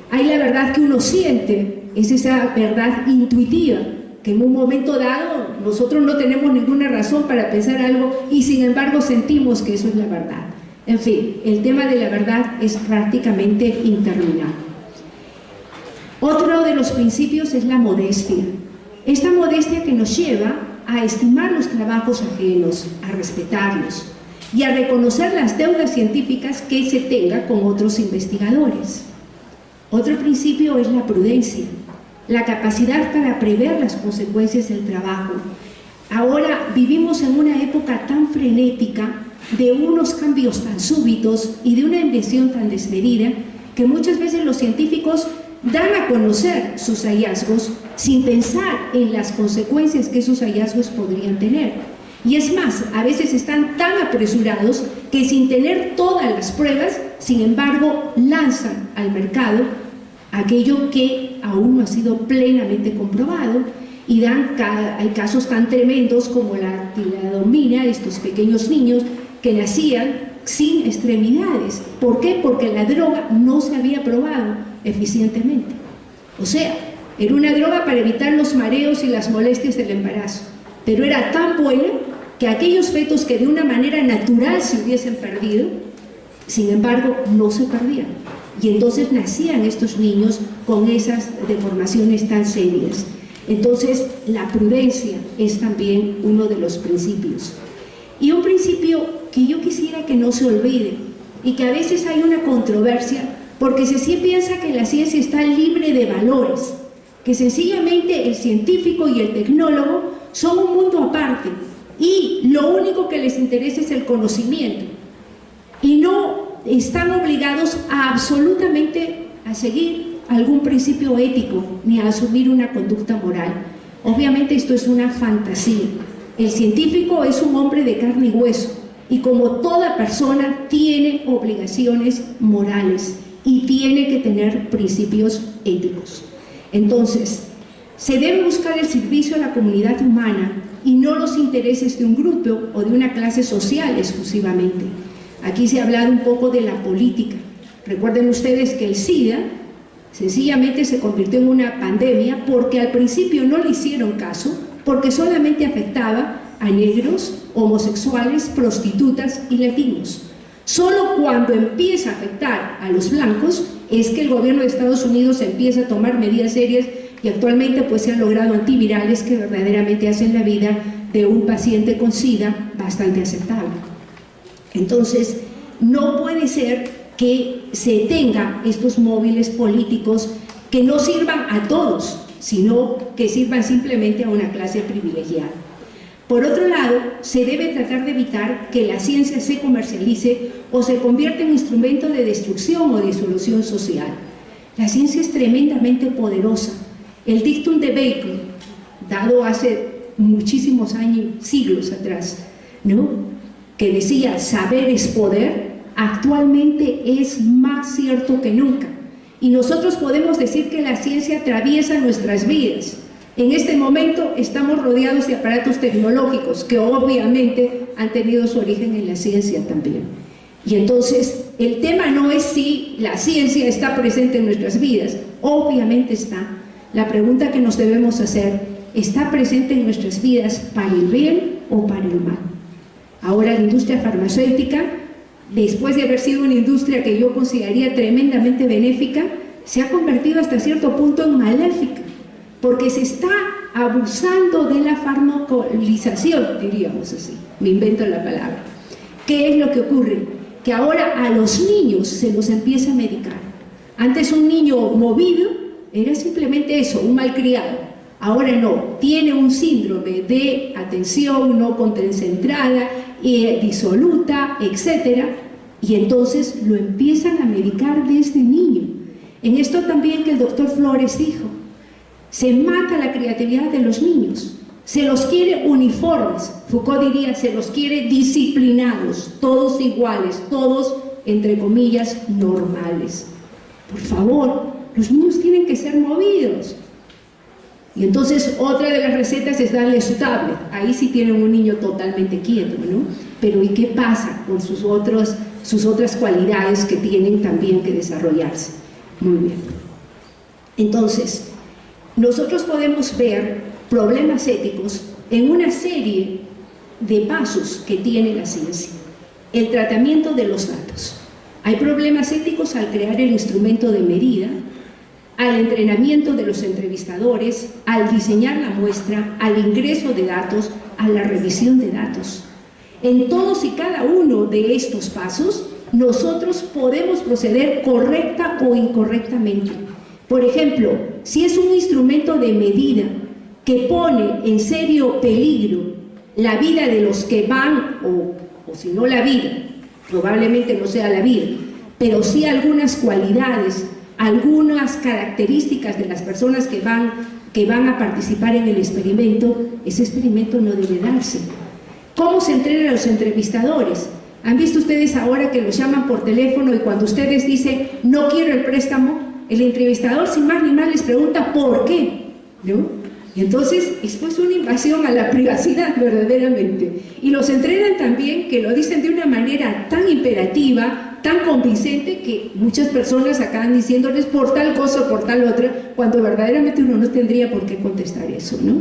Hay la verdad que uno siente, es esa verdad intuitiva, que en un momento dado nosotros no tenemos ninguna razón para pensar algo y sin embargo sentimos que eso es la verdad. En fin, el tema de la verdad es prácticamente interminable. Otro de los principios es la modestia. Esta modestia que nos lleva a estimar los trabajos ajenos, a respetarlos y a reconocer las deudas científicas que se tenga con otros investigadores. Otro principio es la prudencia, la capacidad para prever las consecuencias del trabajo. Ahora vivimos en una época tan frenética, de unos cambios tan súbitos y de una invención tan desmedida, que muchas veces los científicos dan a conocer sus hallazgos sin pensar en las consecuencias que esos hallazgos podrían tener. Y es más, a veces están tan apresurados que sin tener todas las pruebas, sin embargo, lanzan al mercado aquello que aún no ha sido plenamente comprobado, y hay casos tan tremendos como la talidomida, estos pequeños niños que nacían sin extremidades. ¿Por qué? Porque la droga no se había probado eficientemente. O sea, era una droga para evitar los mareos y las molestias del embarazo, pero era tan buena que aquellos fetos que de una manera natural se hubiesen perdido, sin embargo, no se perdían. Y entonces nacían estos niños con esas deformaciones tan serias. Entonces, la prudencia es también uno de los principios. Y un principio que yo quisiera que no se olvide, y que a veces hay una controversia, porque se piensa que la ciencia está libre de valores, que sencillamente el científico y el tecnólogo son un mundo aparte, y lo único que les interesa es el conocimiento, y no están obligados a absolutamente a seguir algún principio ético, ni a asumir una conducta moral. Obviamente esto es una fantasía. El científico es un hombre de carne y hueso, y como toda persona tiene obligaciones morales y tiene que tener principios éticos. Entonces, se debe buscar el servicio a la comunidad humana y no los intereses de un grupo o de una clase social exclusivamente. Aquí se ha hablado un poco de la política. Recuerden ustedes que el SIDA sencillamente se convirtió en una pandemia porque al principio no le hicieron caso, porque solamente afectaba a negros, homosexuales, prostitutas y latinos. Solo cuando empieza a afectar a los blancos es que el gobierno de Estados Unidos empieza a tomar medidas serias, y actualmente pues se han logrado antivirales que verdaderamente hacen la vida de un paciente con SIDA bastante aceptable. Entonces, no puede ser que se tenga estos móviles políticos que no sirvan a todos, sino que sirvan simplemente a una clase privilegiada. Por otro lado, se debe tratar de evitar que la ciencia se comercialice o se convierta en instrumento de destrucción o disolución social. La ciencia es tremendamente poderosa. El dictum de Bacon, dado hace muchísimos años, siglos atrás, ¿no?, que decía saber es poder, actualmente es más cierto que nunca. Y nosotros podemos decir que la ciencia atraviesa nuestras vidas. En este momento estamos rodeados de aparatos tecnológicos que obviamente han tenido su origen en la ciencia también. Y entonces el tema no es si la ciencia está presente en nuestras vidas, obviamente está. La pregunta que nos debemos hacer, ¿está presente en nuestras vidas para el bien o para el mal? Ahora la industria farmacéutica, después de haber sido una industria que yo consideraría tremendamente benéfica, se ha convertido hasta cierto punto en maléfica, porque se está abusando de la farmacolización, diríamos así, me invento la palabra. ¿Qué es lo que ocurre? Que ahora a los niños se los empieza a medicar. Antes un niño movido era simplemente eso, un malcriado. Ahora no, tiene un síndrome de atención no concentrada, disoluta, etc. Y entonces lo empiezan a medicar desde niño. En esto también que el doctor Flores dijo, se mata la creatividad de los niños, se los quiere uniformes, Foucault diría, se los quiere disciplinados, todos iguales, todos, entre comillas, normales. Por favor, los niños tienen que ser movidos. Y entonces otra de las recetas es darle su tablet. Ahí sí tienen un niño totalmente quieto, ¿no? Pero ¿y qué pasa con sus otras cualidades que tienen también que desarrollarse? Muy bien. Entonces, nosotros podemos ver problemas éticos en una serie de pasos que tiene la ciencia. El tratamiento de los datos. Hay problemas éticos al crear el instrumento de medida, al entrenamiento de los entrevistadores, al diseñar la muestra, al ingreso de datos, a la revisión de datos. En todos y cada uno de estos pasos, nosotros podemos proceder correcta o incorrectamente. Por ejemplo, si es un instrumento de medida que pone en serio peligro la vida de los que van, o si no la vida, probablemente no sea la vida, pero sí algunas cualidades, algunas características de las personas que van a participar en el experimento, ese experimento no debe darse. ¿Cómo se entrenan a los entrevistadores? ¿Han visto ustedes ahora que los llaman por teléfono y cuando ustedes dicen no quiero el préstamo, el entrevistador sin más ni más les pregunta ¿por qué? ¿No? Y entonces esto es una invasión a la privacidad verdaderamente. Y los entrenan también, que lo dicen de una manera tan imperativa, tan convincente, que muchas personas acaban diciéndoles por tal cosa o por tal otra, cuando verdaderamente uno no tendría por qué contestar eso, ¿no?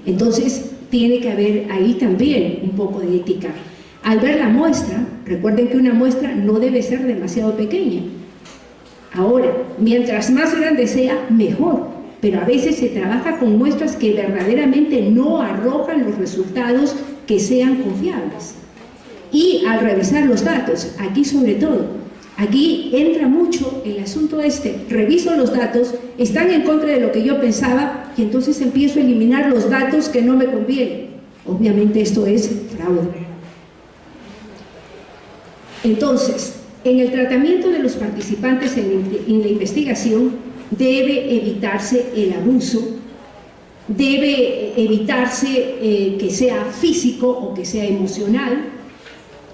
Entonces tiene que haber ahí también un poco de ética. Al ver la muestra, recuerden que una muestra no debe ser demasiado pequeña. Ahora, mientras más grande sea, mejor, pero a veces se trabaja con muestras que verdaderamente no arrojan los resultados que sean confiables. Y al revisar los datos, aquí sobre todo, aquí entra mucho el asunto reviso los datos, están en contra de lo que yo pensaba y entonces empiezo a eliminar los datos que no me convienen. Obviamente esto es fraude. Entonces, en el tratamiento de los participantes en la investigación debe evitarse el abuso, debe evitarse que sea físico o que sea emocional.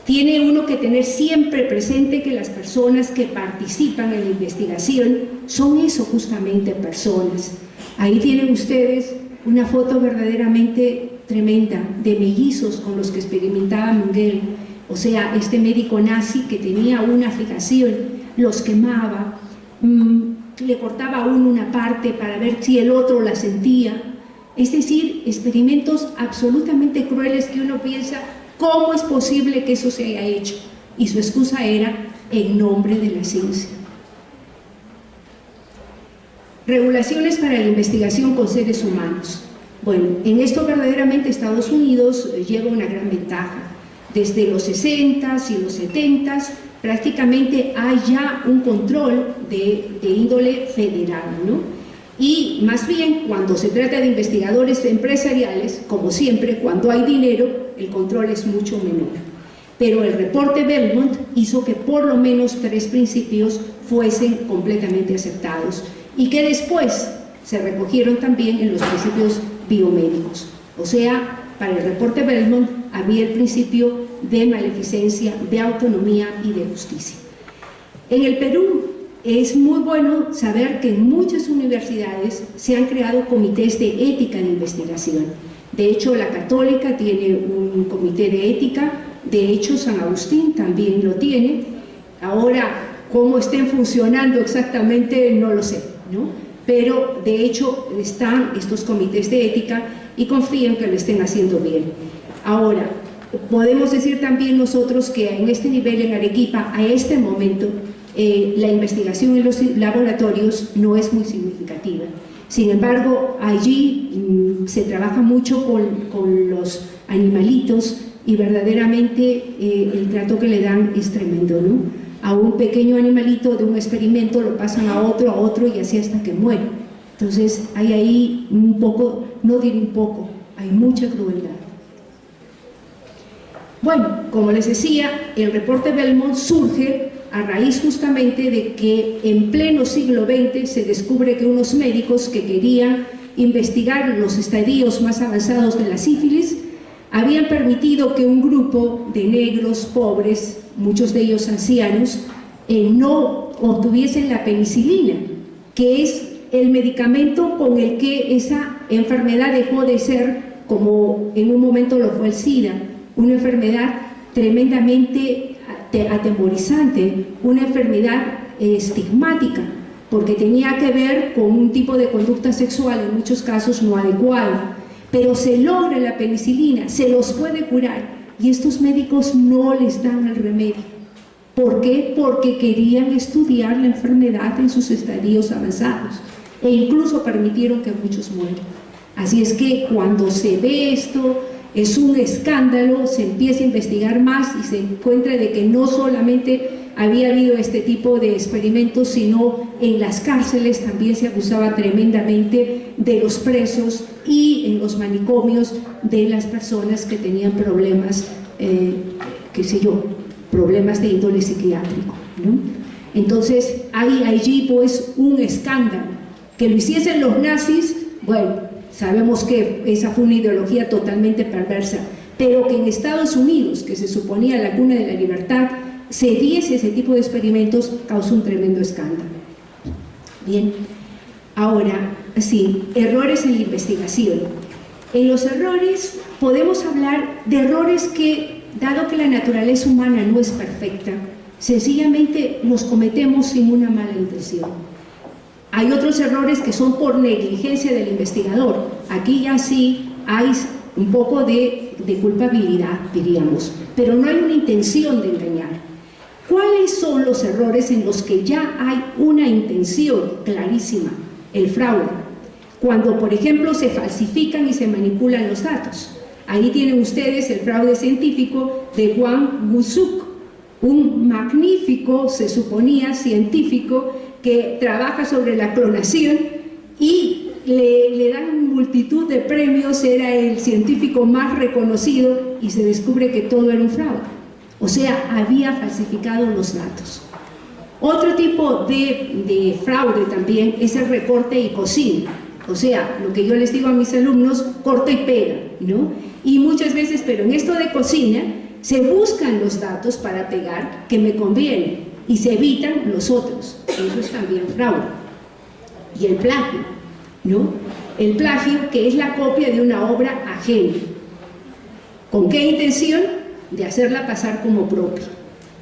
Tiene uno que tener siempre presente que las personas que participan en la investigación son eso, justamente personas. Ahí tienen ustedes una foto verdaderamente tremenda de mellizos con los que experimentaba Mengele. O sea, este médico nazi que tenía una fijación, los quemaba, le cortaba a uno una parte para ver si el otro la sentía. Es decir, experimentos absolutamente crueles que uno piensa, ¿cómo es posible que eso se haya hecho? Y su excusa era en nombre de la ciencia. Regulaciones para la investigación con seres humanos. Bueno, en esto verdaderamente Estados Unidos lleva una gran ventaja. Desde los 60s y los 70s prácticamente hay ya un control de índole federal, ¿no? Y más bien cuando se trata de investigadores empresariales, como siempre, cuando hay dinero, el control es mucho menor. Pero el reporte Belmont hizo que por lo menos 3 principios fuesen completamente aceptados y que después se recogieron también en los principios biomédicos. O sea, para el reporte Belmont había el principio de maleficencia, de autonomía y de justicia. En el Perú es muy bueno saber que en muchas universidades se han creado comités de ética de investigación. De hecho, la Católica tiene un comité de ética, de hecho San Agustín también lo tiene. Ahora, cómo estén funcionando exactamente no lo sé, ¿no? Pero de hecho están estos comités de ética y confío en que lo estén haciendo bien. Ahora, podemos decir también nosotros que en este nivel en Arequipa, a este momento, la investigación en los laboratorios no es muy significativa. Sin embargo, allí se trabaja mucho con los animalitos y verdaderamente el trato que le dan es tremendo, ¿no? A un pequeño animalito de un experimento lo pasan a otro y así hasta que muere. Entonces hay ahí un poco, no diré un poco, hay mucha crueldad. Bueno, como les decía, el reporte Belmont surge a raíz justamente de que en pleno siglo XX se descubre que unos médicos que querían investigar los estadios más avanzados de la sífilis habían permitido que un grupo de negros pobres, muchos de ellos ancianos, no obtuviesen la penicilina. que es el medicamento con el que esa enfermedad dejó de ser, como en un momento lo fue el SIDA, una enfermedad tremendamente atemorizante, una enfermedad estigmática, porque tenía que ver con un tipo de conducta sexual en muchos casos no adecuada. Pero se logra la penicilina, se los puede curar, y estos médicos no les dan el remedio. ¿Por qué? Porque querían estudiar la enfermedad en sus estadios avanzados, e incluso permitieron que muchos mueran. Así es que cuando se ve esto, es un escándalo, se empieza a investigar más y se encuentra de que no solamente había habido este tipo de experimentos, sino en las cárceles también se abusaba tremendamente de los presos y en los manicomios de las personas que tenían problemas, qué sé yo, problemas de índole psiquiátrico, ¿no? Entonces hay allí pues un escándalo. Que lo hiciesen los nazis, bueno, sabemos que esa fue una ideología totalmente perversa, pero que en Estados Unidos, que se suponía la cuna de la libertad, se diese ese tipo de experimentos, causó un tremendo escándalo. Bien, ahora, sí, errores en la investigación. En los errores podemos hablar de errores que, dado que la naturaleza humana no es perfecta, sencillamente los cometemos sin una mala intención. Hay otros errores que son por negligencia del investigador. Aquí ya sí hay un poco de culpabilidad, diríamos, pero no hay una intención de engañar. ¿Cuáles son los errores en los que ya hay una intención clarísima? El fraude. Cuando, por ejemplo, se falsifican y se manipulan los datos. Ahí tienen ustedes el fraude científico de Wang Wuzhou, un magnífico, se suponía, científico que trabaja sobre la clonación y le dan multitud de premios, era el científico más reconocido y se descubre que todo era un fraude. O sea, había falsificado los datos. Otro tipo de fraude también es el recorte y cocina. O sea, lo que yo les digo a mis alumnos, corta y pega, ¿no? Y muchas veces, pero en esto de cocina, se buscan los datos para pegar que me conviene y se evitan los otros. Eso es también fraude. Y el plagio, ¿no? El plagio, que es la copia de una obra ajena. ¿Con qué intención? De hacerla pasar como propia.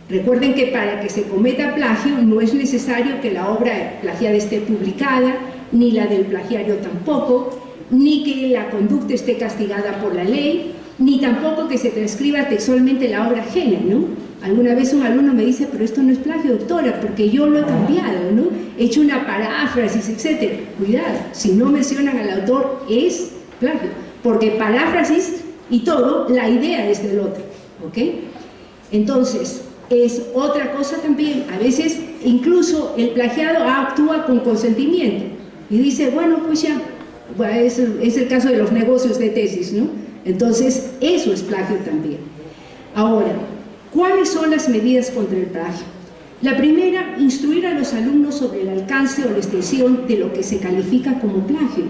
Recuerden que para que se cometa plagio no es necesario que la obra plagiada esté publicada, ni la del plagiario tampoco, ni que la conducta esté castigada por la ley, ni tampoco que se transcriba textualmente la obra ajena, ¿no? Alguna vez un alumno me dice, pero esto no es plagio, doctora, porque yo lo he cambiado, ¿no? He hecho una paráfrasis, etc. Cuidado, si no mencionan al autor, es plagio, porque paráfrasis y todo, la idea es del otro, ¿ok? Entonces, es otra cosa también, a veces incluso el plagiado actúa con consentimiento y dice, bueno, pues ya, bueno, es el caso de los negocios de tesis, ¿no? Entonces, eso es plagio también. Ahora, ¿cuáles son las medidas contra el plagio? La primera, instruir a los alumnos sobre el alcance o la extensión de lo que se califica como plagio.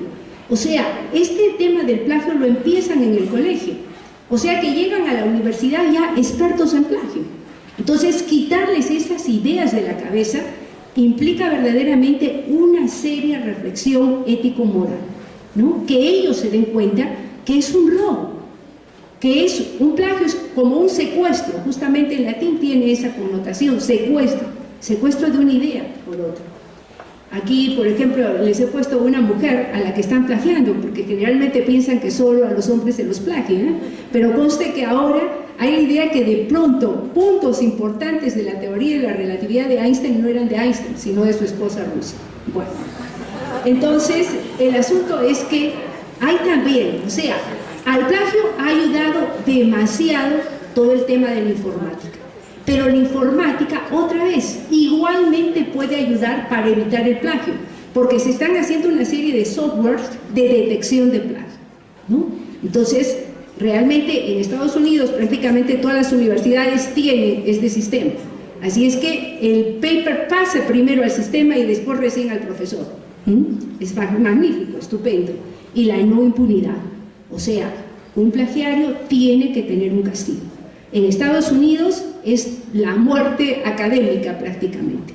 O sea, este tema del plagio lo empiezan en el colegio. O sea que llegan a la universidad ya expertos en plagio. Entonces, quitarles esas ideas de la cabeza implica verdaderamente una seria reflexión ético-moral, ¿no? Que ellos se den cuenta que es un robo, que es un plagio, es como un secuestro, justamente en latín tiene esa connotación, secuestro de una idea por otra. Aquí, por ejemplo, les he puesto una mujer a la que están plagiando, porque generalmente piensan que solo a los hombres se los plagian, ¿eh? Pero conste que ahora hay la idea que de pronto puntos importantes de la teoría de la relatividad de Einstein no eran de Einstein, sino de su esposa rusa. Bueno, entonces el asunto es que hay también, o sea, al plagio ha ayudado demasiado todo el tema de la informática. Pero la informática, otra vez, igualmente puede ayudar para evitar el plagio, porque se están haciendo una serie de softwares de detección de plagio, ¿no? Entonces, realmente en Estados Unidos prácticamente todas las universidades tienen este sistema. Así es que el paper pasa primero al sistema y después recién al profesor. Es magnífico, estupendo. Y la no impunidad. O sea, un plagiario tiene que tener un castigo. En Estados Unidos es la muerte académica prácticamente.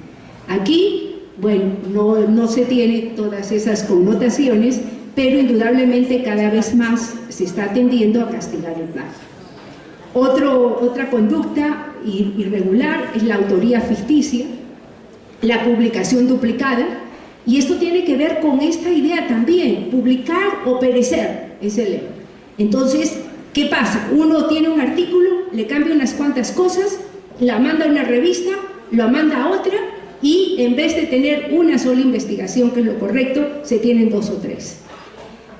Aquí bueno, no se tiene todas esas connotaciones, pero indudablemente cada vez más se está tendiendo a castigar el plagio. Otra conducta irregular es la autoría ficticia, la publicación duplicada, y esto tiene que ver con esta idea también, publicar o perecer, es el lema. Entonces, ¿qué pasa? Uno tiene un artículo, le cambia unas cuantas cosas, la manda a una revista, lo manda a otra, y en vez de tener una sola investigación, que es lo correcto, se tienen 2 o 3.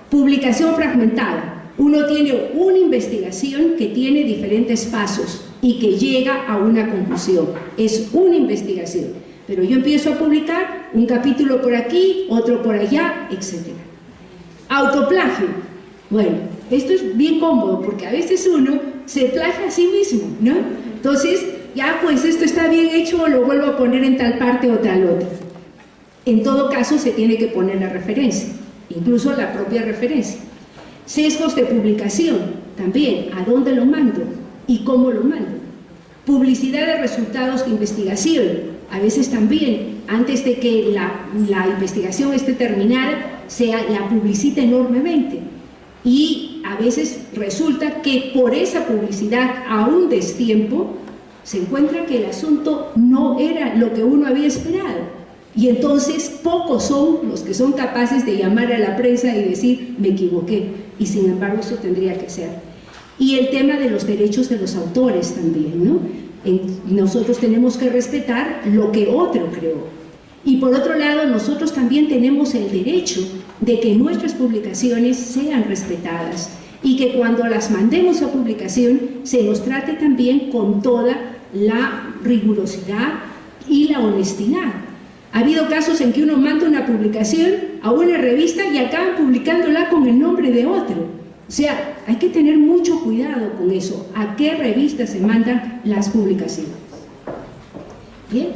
Publicación fragmentada. Uno tiene una investigación que tiene diferentes pasos y que llega a una conclusión. Es una investigación. Pero yo empiezo a publicar un capítulo por aquí, otro por allá, etc. Autoplagio. Bueno, esto es bien cómodo porque a veces uno se plagia a sí mismo, ¿no? Entonces, ya pues esto está bien hecho, lo vuelvo a poner en tal parte o tal otra. En todo caso se tiene que poner la referencia, incluso la propia referencia. Sesgos de publicación, también, ¿a dónde lo mando? ¿Y cómo lo mando? Publicidad de resultados de investigación, a veces también, antes de que la investigación esté terminada, la publicita enormemente. Y a veces resulta que por esa publicidad, a un destiempo, se encuentra que el asunto no era lo que uno había esperado. Y entonces pocos son los que son capaces de llamar a la prensa y decir, me equivoqué, y sin embargo eso tendría que ser. Y el tema de los derechos de los autores también, ¿no? Nosotros tenemos que respetar lo que otro creó. Y por otro lado, nosotros también tenemos el derecho de que nuestras publicaciones sean respetadas y que cuando las mandemos a publicación se nos trate también con toda la rigurosidad y la honestidad. Ha habido casos en que uno manda una publicación a una revista y acaban publicándola con el nombre de otro. O sea, hay que tener mucho cuidado con eso, a qué revista se mandan las publicaciones. Bien,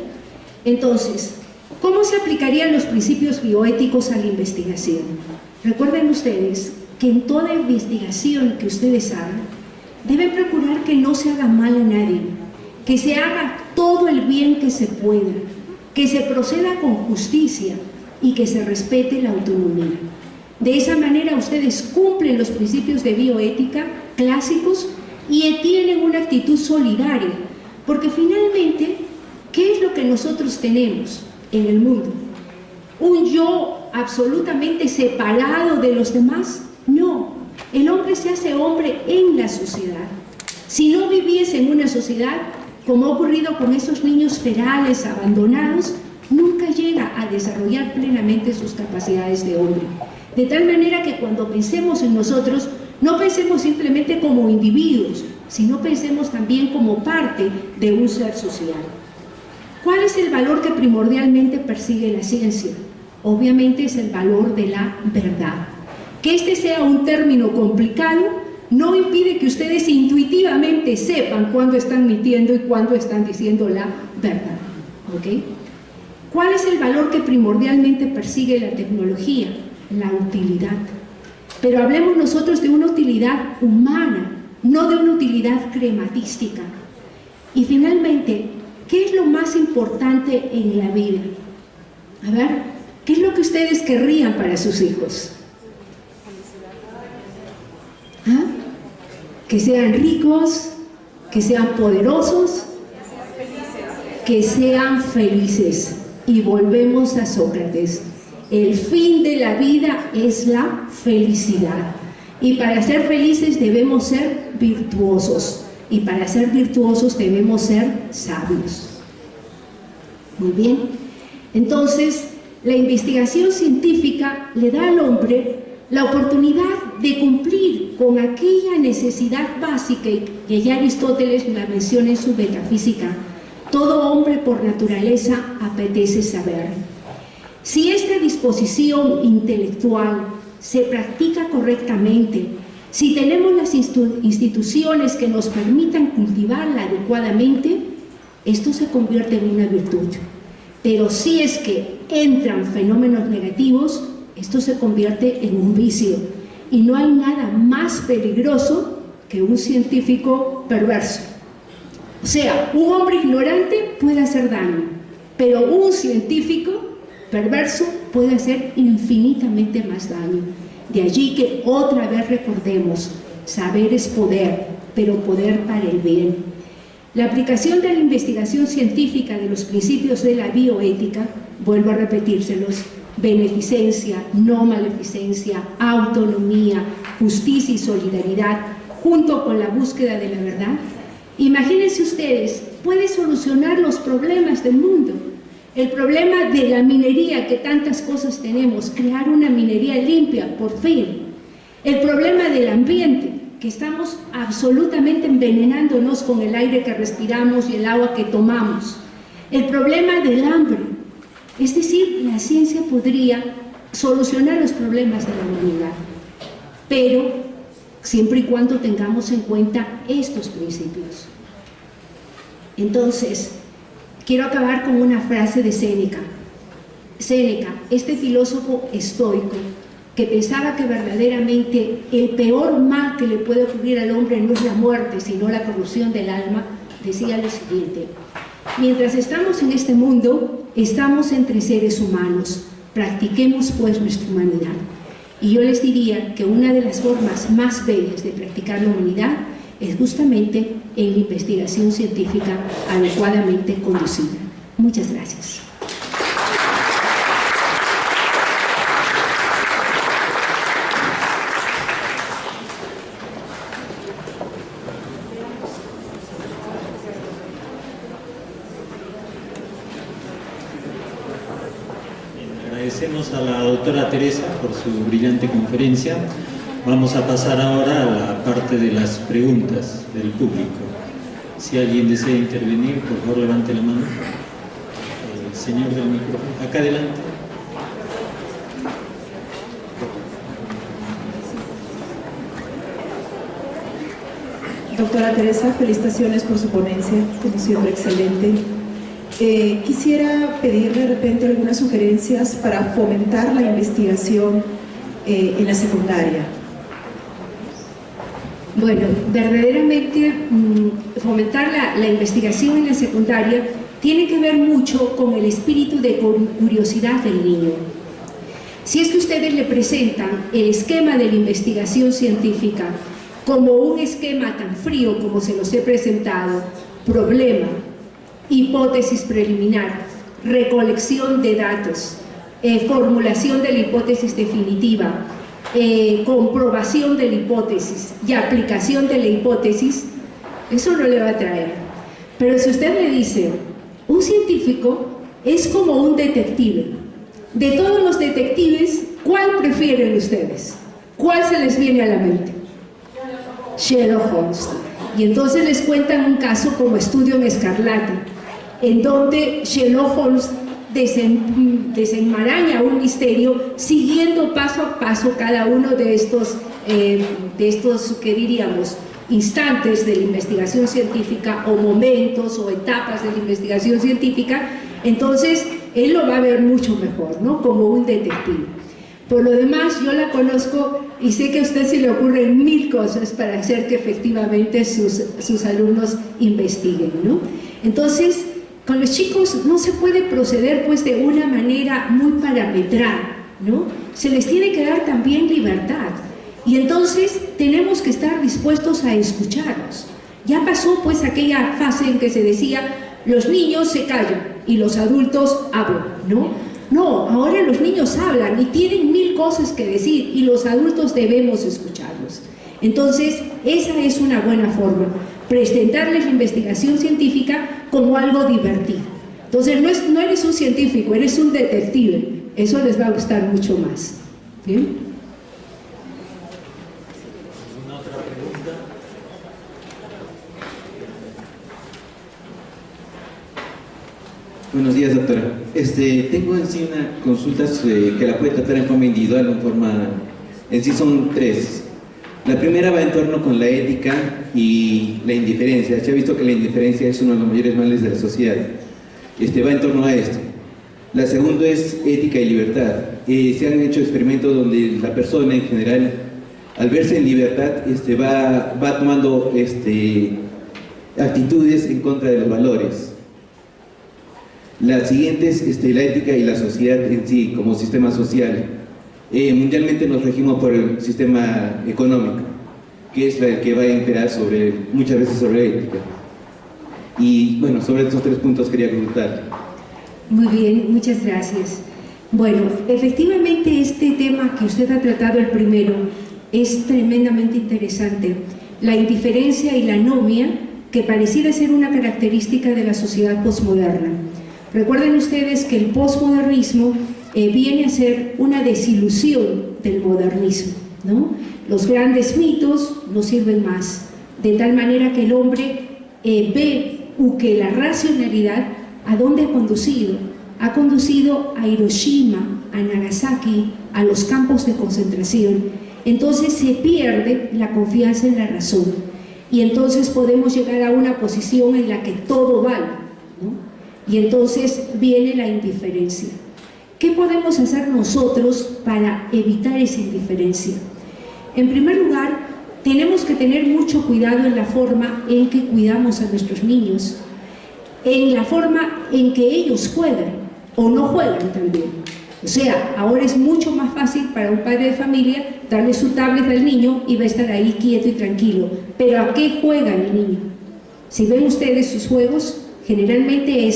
entonces, ¿cómo se aplicarían los principios bioéticos a la investigación? Recuerden ustedes que en toda investigación que ustedes hagan, deben procurar que no se haga mal a nadie, que se haga todo el bien que se pueda, que se proceda con justicia y que se respete la autonomía. De esa manera ustedes cumplen los principios de bioética clásicos y tienen una actitud solidaria, porque finalmente, ¿qué es lo que nosotros tenemos en el mundo? ¿Un yo absolutamente separado de los demás? No, el hombre se hace hombre en la sociedad. Si no viviese en una sociedad, como ha ocurrido con esos niños ferales abandonados, nunca llega a desarrollar plenamente sus capacidades de hombre. De tal manera que cuando pensemos en nosotros, no pensemos simplemente como individuos, sino pensemos también como parte de un ser social. ¿Cuál es el valor que primordialmente persigue la ciencia? Obviamente es el valor de la verdad. Que este sea un término complicado no impide que ustedes intuitivamente sepan cuándo están mintiendo y cuándo están diciendo la verdad. ¿Ok? ¿Cuál es el valor que primordialmente persigue la tecnología? La utilidad. Pero hablemos nosotros de una utilidad humana, no de una utilidad crematística. Y finalmente, ¿qué es lo más importante en la vida? A ver, ¿qué es lo que ustedes querrían para sus hijos? ¿Ah? Que sean ricos, que sean poderosos, que sean felices. Y volvemos a Sócrates. El fin de la vida es la felicidad. Y para ser felices debemos ser virtuosos. Y para ser virtuosos debemos ser sabios. Muy bien. Entonces, la investigación científica le da al hombre la oportunidad de cumplir con aquella necesidad básica que ya Aristóteles la menciona en su Metafísica. Todo hombre por naturaleza apetece saber. Si esta disposición intelectual se practica correctamente, si tenemos las instituciones que nos permitan cultivarla adecuadamente, esto se convierte en una virtud. Pero si es que entran fenómenos negativos, esto se convierte en un vicio. Y no hay nada más peligroso que un científico perverso. O sea, un hombre ignorante puede hacer daño, pero un científico perverso puede hacer infinitamente más daño. De allí que otra vez recordemos, saber es poder, pero poder para el bien. La aplicación de la investigación científica de los principios de la bioética, vuelvo a repetírselos, beneficencia, no maleficencia, autonomía, justicia y solidaridad, junto con la búsqueda de la verdad, imagínense ustedes, puede solucionar los problemas del mundo. El problema de la minería, que tantas cosas tenemos, crear una minería limpia, por fin. El problema del ambiente, que estamos absolutamente envenenándonos con el aire que respiramos y el agua que tomamos. El problema del hambre, es decir, la ciencia podría solucionar los problemas de la humanidad, pero siempre y cuando tengamos en cuenta estos principios. Entonces, quiero acabar con una frase de Séneca. Séneca, este filósofo estoico, que pensaba que verdaderamente el peor mal que le puede ocurrir al hombre no es la muerte, sino la corrupción del alma, decía lo siguiente: mientras estamos en este mundo, estamos entre seres humanos, practiquemos pues nuestra humanidad. Y yo les diría que una de las formas más bellas de practicar la humanidad es justamente en la investigación científica adecuadamente conducida. Muchas gracias. Agradecemos a la doctora Teresa por su brillante conferencia. Vamos a pasar ahora a la parte de las preguntas del público. Si alguien desea intervenir, por favor levante la mano. El señor del micrófono, acá adelante. Doctora Teresa, felicitaciones por su ponencia, como siempre excelente. Quisiera pedir de repente algunas sugerencias para fomentar la investigación en la secundaria. Bueno, verdaderamente fomentar la investigación en la secundaria tiene que ver mucho con el espíritu de curiosidad del niño. Si es que ustedes le presentan el esquema de la investigación científica como un esquema tan frío como se los he presentado, problema, hipótesis preliminar, recolección de datos, formulación de la hipótesis definitiva, comprobación de la hipótesis y aplicación de la hipótesis, eso no le va a traer. Pero si usted le dice, un científico es como un detective, de todos los detectives, ¿cuál prefieren ustedes? ¿Cuál se les viene a la mente? Sherlock Holmes. Y entonces les cuentan un caso como Estudio en Escarlata, en donde Sherlock Holmes desenmaraña un misterio siguiendo paso a paso cada uno de estos ¿qué diríamos?, instantes de la investigación científica, o momentos o etapas de la investigación científica. Entonces él lo va a ver mucho mejor, ¿no?, como un detective. Por lo demás, yo la conozco y sé que a usted se le ocurren 1000 cosas para hacer que efectivamente sus alumnos investiguen, ¿no? Entonces, con los chicos no se puede proceder pues de una manera muy parametral, ¿no? Se les tiene que dar también libertad, y entonces tenemos que estar dispuestos a escucharlos. Ya pasó pues aquella fase en que se decía, los niños se callan y los adultos hablan, ¿no? No, ahora los niños hablan y tienen 1000 cosas que decir, y los adultos debemos escucharlos. Entonces, esa es una buena forma, presentarles la investigación científica como algo divertido. Entonces, no eres un científico, eres un detective. Eso les va a gustar mucho más. ¿Bien? ¿Alguna otra pregunta? Buenos días, doctora. Tengo en sí una consulta que la puede tratar en forma individual o en forma... En sí son 3. La primera va en torno con la ética y la indiferencia. Se ha visto que la indiferencia es uno de los mayores males de la sociedad. Va en torno a esto. La segunda es ética y libertad. Se han hecho experimentos donde la persona en general, al verse en libertad, va tomando actitudes en contra de los valores. La siguiente es la ética y la sociedad en sí, como sistema social. Mundialmente nos regimos por el sistema económico, que es el que va a imperar muchas veces sobre la ética. Y bueno, sobre estos 3 puntos quería comentar. Muy bien, muchas gracias. Bueno, efectivamente este tema que usted ha tratado, el primero, es tremendamente interesante. La indiferencia y la anomia, que pareciera ser una característica de la sociedad posmoderna. Recuerden ustedes que el posmodernismo viene a ser una desilusión del modernismo, ¿no? Los grandes mitos no sirven más, de tal manera que el hombre ve que la racionalidad, ¿a dónde ha conducido? Ha conducido a Hiroshima, a Nagasaki, a los campos de concentración. Entonces se pierde la confianza en la razón y entonces podemos llegar a una posición en la que todo vale, ¿no? Y entonces viene la indiferencia. ¿Qué podemos hacer nosotros para evitar esa indiferencia? En primer lugar, tenemos que tener mucho cuidado en la forma en que cuidamos a nuestros niños, en la forma en que ellos juegan o no juegan también. O sea, ahora es mucho más fácil para un padre de familia darle su tablet al niño y va a estar ahí quieto y tranquilo. Pero ¿a qué juega el niño? Si ven ustedes sus juegos, generalmente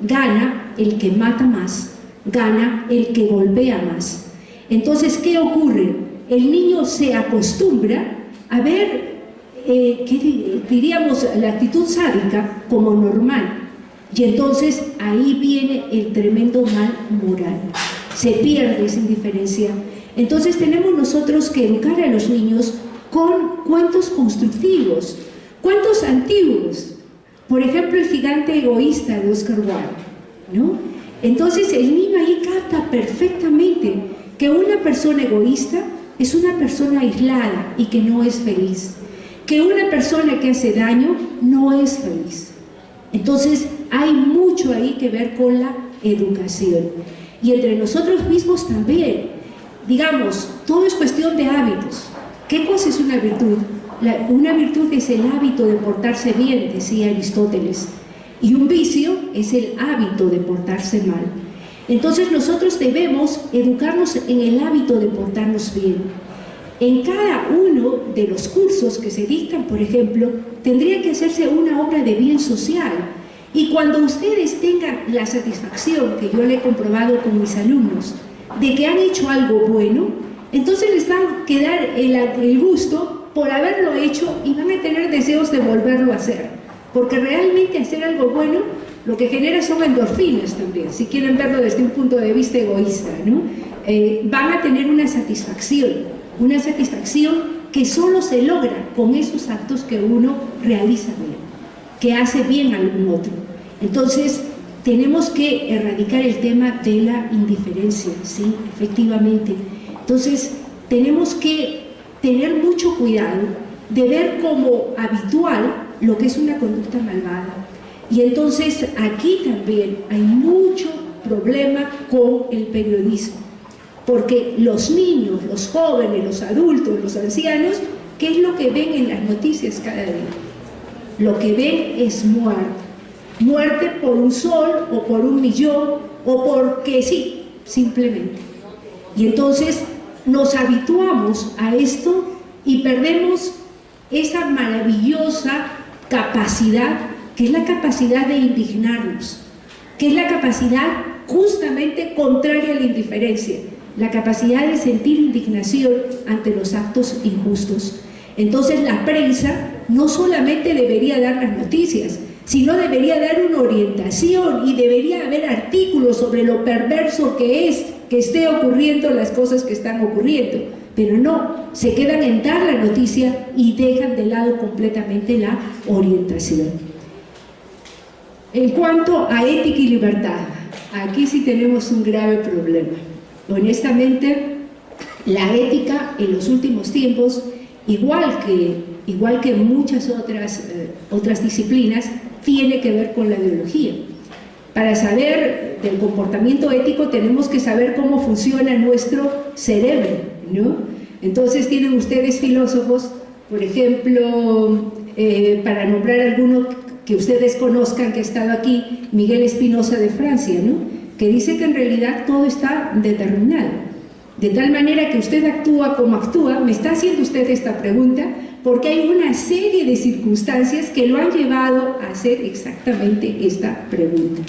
gana el que mata más, gana el que golpea más. Entonces, ¿qué ocurre? El niño se acostumbra a ver, diríamos, la actitud sádica como normal. Y entonces ahí viene el tremendo mal moral. Se pierde esa indiferencia. Entonces tenemos nosotros que educar a los niños con cuentos constructivos, cuentos antiguos. Por ejemplo, El gigante egoísta de Oscar Wilde, ¿no? Entonces el niño ahí capta perfectamente que una persona egoísta es una persona aislada y que no es feliz, que una persona que hace daño no es feliz. Entonces hay mucho ahí que ver con la educación. Y entre nosotros mismos también, digamos, todo es cuestión de hábitos. ¿Qué cosa es una virtud? Una virtud es el hábito de portarse bien, decía Aristóteles, y un vicio es el hábito de portarse mal. Entonces nosotros debemos educarnos en el hábito de portarnos bien. En cada uno de los cursos que se dictan, por ejemplo, tendría que hacerse una obra de bien social. Y cuando ustedes tengan la satisfacción, que yo le he comprobado con mis alumnos, de que han hecho algo bueno, entonces les va a quedar el gusto por haberlo hecho y van a tener deseos de volverlo a hacer. Porque realmente hacer algo bueno lo que genera son endorfinas también, si quieren verlo desde un punto de vista egoísta, ¿no? Van a tener una satisfacción que solo se logra con esos actos que uno realiza bien, que hace bien a algún otro. Entonces, tenemos que erradicar el tema de la indiferencia, ¿sí? Efectivamente. Entonces, tenemos que tener mucho cuidado de ver como habitual lo que es una conducta malvada. Y entonces aquí también hay mucho problema con el periodismo, porque los niños, los jóvenes, los adultos, los ancianos, ¿qué es lo que ven en las noticias cada día? Lo que ven es muerte por un sol o por 1 millón o porque sí, simplemente. Y entonces nos habituamos a esto y perdemos esa maravillosa capacidad, que es la capacidad de indignarnos, que es la capacidad justamente contraria a la indiferencia, la capacidad de sentir indignación ante los actos injustos. Entonces la prensa no solamente debería dar las noticias, sino debería dar una orientación y debería haber artículos sobre lo perverso que es que esté ocurriendo las cosas que están ocurriendo, pero no, se quedan en dar la noticia y dejan de lado completamente la orientación. En cuanto a ética y libertad, aquí sí tenemos un grave problema. Honestamente, la ética en los últimos tiempos, igual que muchas otras disciplinas, tiene que ver con la biología. Para saber del comportamiento ético tenemos que saber cómo funciona nuestro cerebro, ¿no? Entonces tienen ustedes filósofos, por ejemplo, para nombrar alguno que ustedes conozcan, que ha estado aquí, Miguel Espinosa de Francia, ¿no? Que dice que en realidad todo está determinado. De tal manera que usted actúa como actúa, me está haciendo usted esta pregunta, porque hay una serie de circunstancias que lo han llevado a hacer exactamente esta pregunta.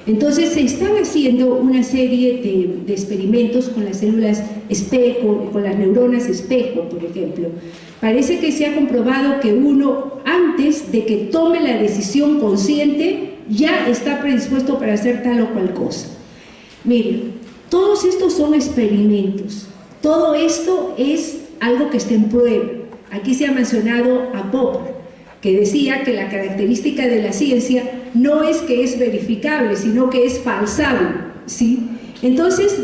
Entonces se están haciendo una serie de experimentos con las células espejo, con las neuronas espejo, por ejemplo. Parece que se ha comprobado que uno, antes de que tome la decisión consciente, ya está predispuesto para hacer tal o cual cosa. Miren, todos estos son experimentos. Todo esto es algo que está en prueba. Aquí se ha mencionado a Popper, que decía que la característica de la ciencia no es que es verificable, sino que es falsable, ¿sí? Entonces,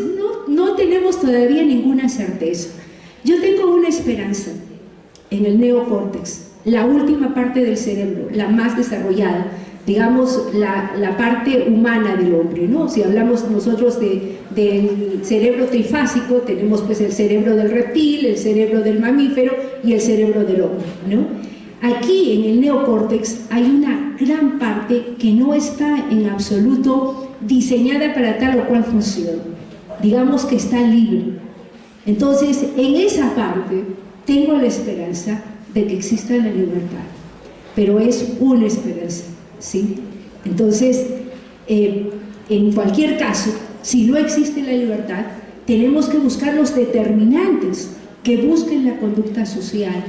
no tenemos todavía ninguna certeza. Yo tengo una esperanza en el neocórtex, la última parte del cerebro, la más desarrollada, digamos, la parte humana del hombre, ¿no? Si hablamos nosotros del cerebro trifásico, tenemos pues el cerebro del reptil, el cerebro del mamífero y el cerebro del hombre, ¿no? Aquí en el neocórtex hay una gran parte que no está en absoluto diseñada para tal o cual función, digamos que está libre. Entonces, en esa parte tengo la esperanza de que exista la libertad, pero es una esperanza, ¿sí? Entonces, en cualquier caso, si no existe la libertad, tenemos que buscar los determinantes que busquen la conducta social,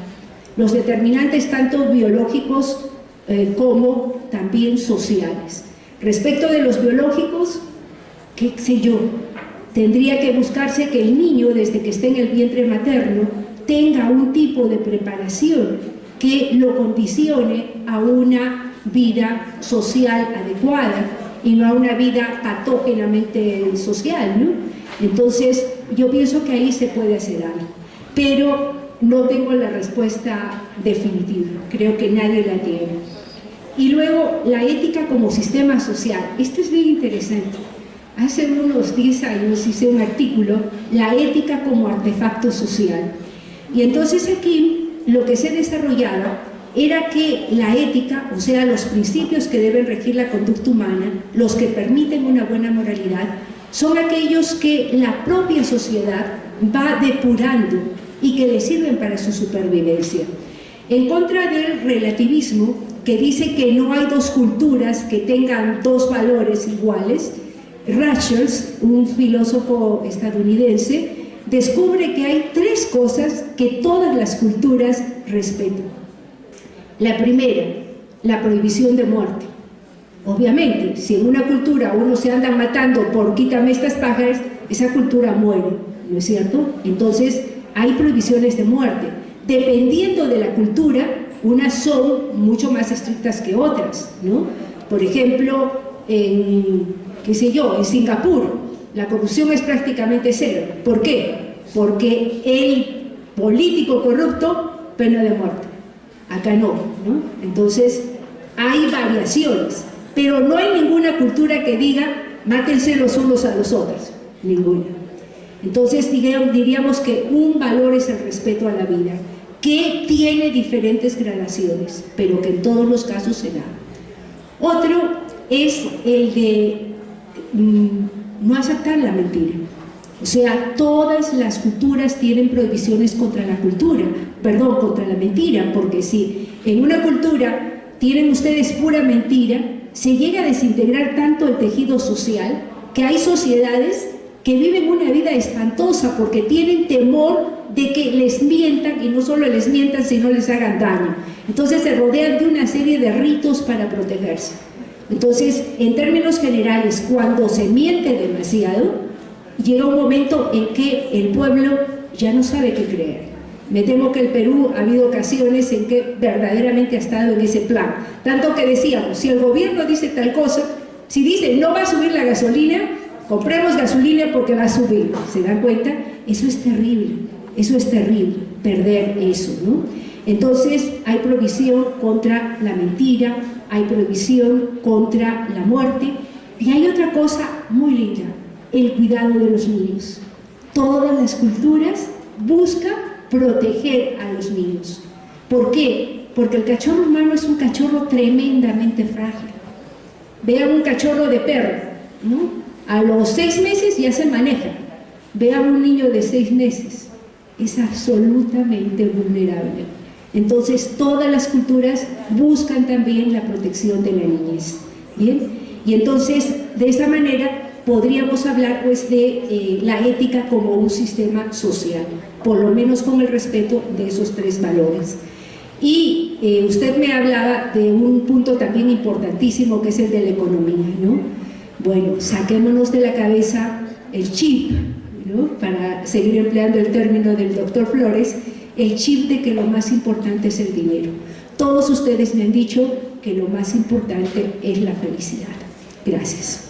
los determinantes tanto biológicos como también sociales. Respecto de los biológicos, qué sé yo, tendría que buscarse que el niño, desde que esté en el vientre materno, tenga un tipo de preparación que lo condicione a una vida social adecuada y no a una vida patógenamente social, ¿no? Entonces, yo pienso que ahí se puede hacer algo, pero no tengo la respuesta definitiva, creo que nadie la tiene. Y luego, la ética como sistema social. Esto es bien interesante. Hace unos 10 años hice un artículo, la ética como artefacto social. Y entonces aquí lo que se desarrollaba era que la ética, o sea, los principios que deben regir la conducta humana, los que permiten una buena moralidad, son aquellos que la propia sociedad va depurando y que le sirven para su supervivencia. En contra del relativismo, que dice que no hay dos culturas que tengan dos valores iguales, Rachels, un filósofo estadounidense, descubre que hay 3 cosas que todas las culturas respetan. La primera, la prohibición de muerte. Obviamente, si en una cultura uno se anda matando por quítame estas pájaras, esa cultura muere, ¿no es cierto? Entonces, hay prohibiciones de muerte. Dependiendo de la cultura, unas son mucho más estrictas que otras, ¿no? Por ejemplo, qué sé yo, en Singapur, la corrupción es prácticamente cero. ¿Por qué? Porque el político corrupto, pena de muerte. Acá no, ¿no? Entonces, hay variaciones, pero no hay ninguna cultura que diga, mátense los unos a los otros. Ninguna. Entonces, diríamos que un valor es el respeto a la vida, que tiene diferentes gradaciones, pero que en todos los casos se da. Otro es el de no aceptar la mentira. O sea, todas las culturas tienen prohibiciones contra la mentira, porque si en una cultura tienen ustedes pura mentira, se llega a desintegrar tanto el tejido social que hay sociedades que viven una vida espantosa porque tienen temor de que les mientan, y no solo les mientan, sino les hagan daño. Entonces se rodean de una serie de ritos para protegerse. Entonces, en términos generales, cuando se miente demasiado, llega un momento en que el pueblo ya no sabe qué creer. Me temo que el Perú ha habido ocasiones en que verdaderamente ha estado en ese plan. Tanto que decíamos, si el gobierno dice tal cosa, si dice no va a subir la gasolina, compremos gasolina porque va a subir. ¿Se dan cuenta? Eso es terrible, perder eso, ¿no? Entonces, hay prohibición contra la mentira, hay prohibición contra la muerte, y hay otra cosa muy linda, el cuidado de los niños. Todas las culturas buscan proteger a los niños. ¿Por qué? porque el cachorro humano es un cachorro tremendamente frágil. Vean un cachorro de perro, ¿no? A los 6 meses ya se maneja. Vean un niño de 6 meses, es absolutamente vulnerable. Entonces, todas las culturas buscan también la protección de la niñez. ¿Bien? Y entonces, de esa manera, podríamos hablar pues de la ética como un sistema social, por lo menos con el respeto de esos 3 valores. Y usted me hablaba de un punto también importantísimo que es el de la economía, ¿no? Bueno, saquémonos de la cabeza el chip, ¿no? Para seguir empleando el término del doctor Flores, el chip de que lo más importante es el dinero. Todos ustedes me han dicho que lo más importante es la felicidad. Gracias.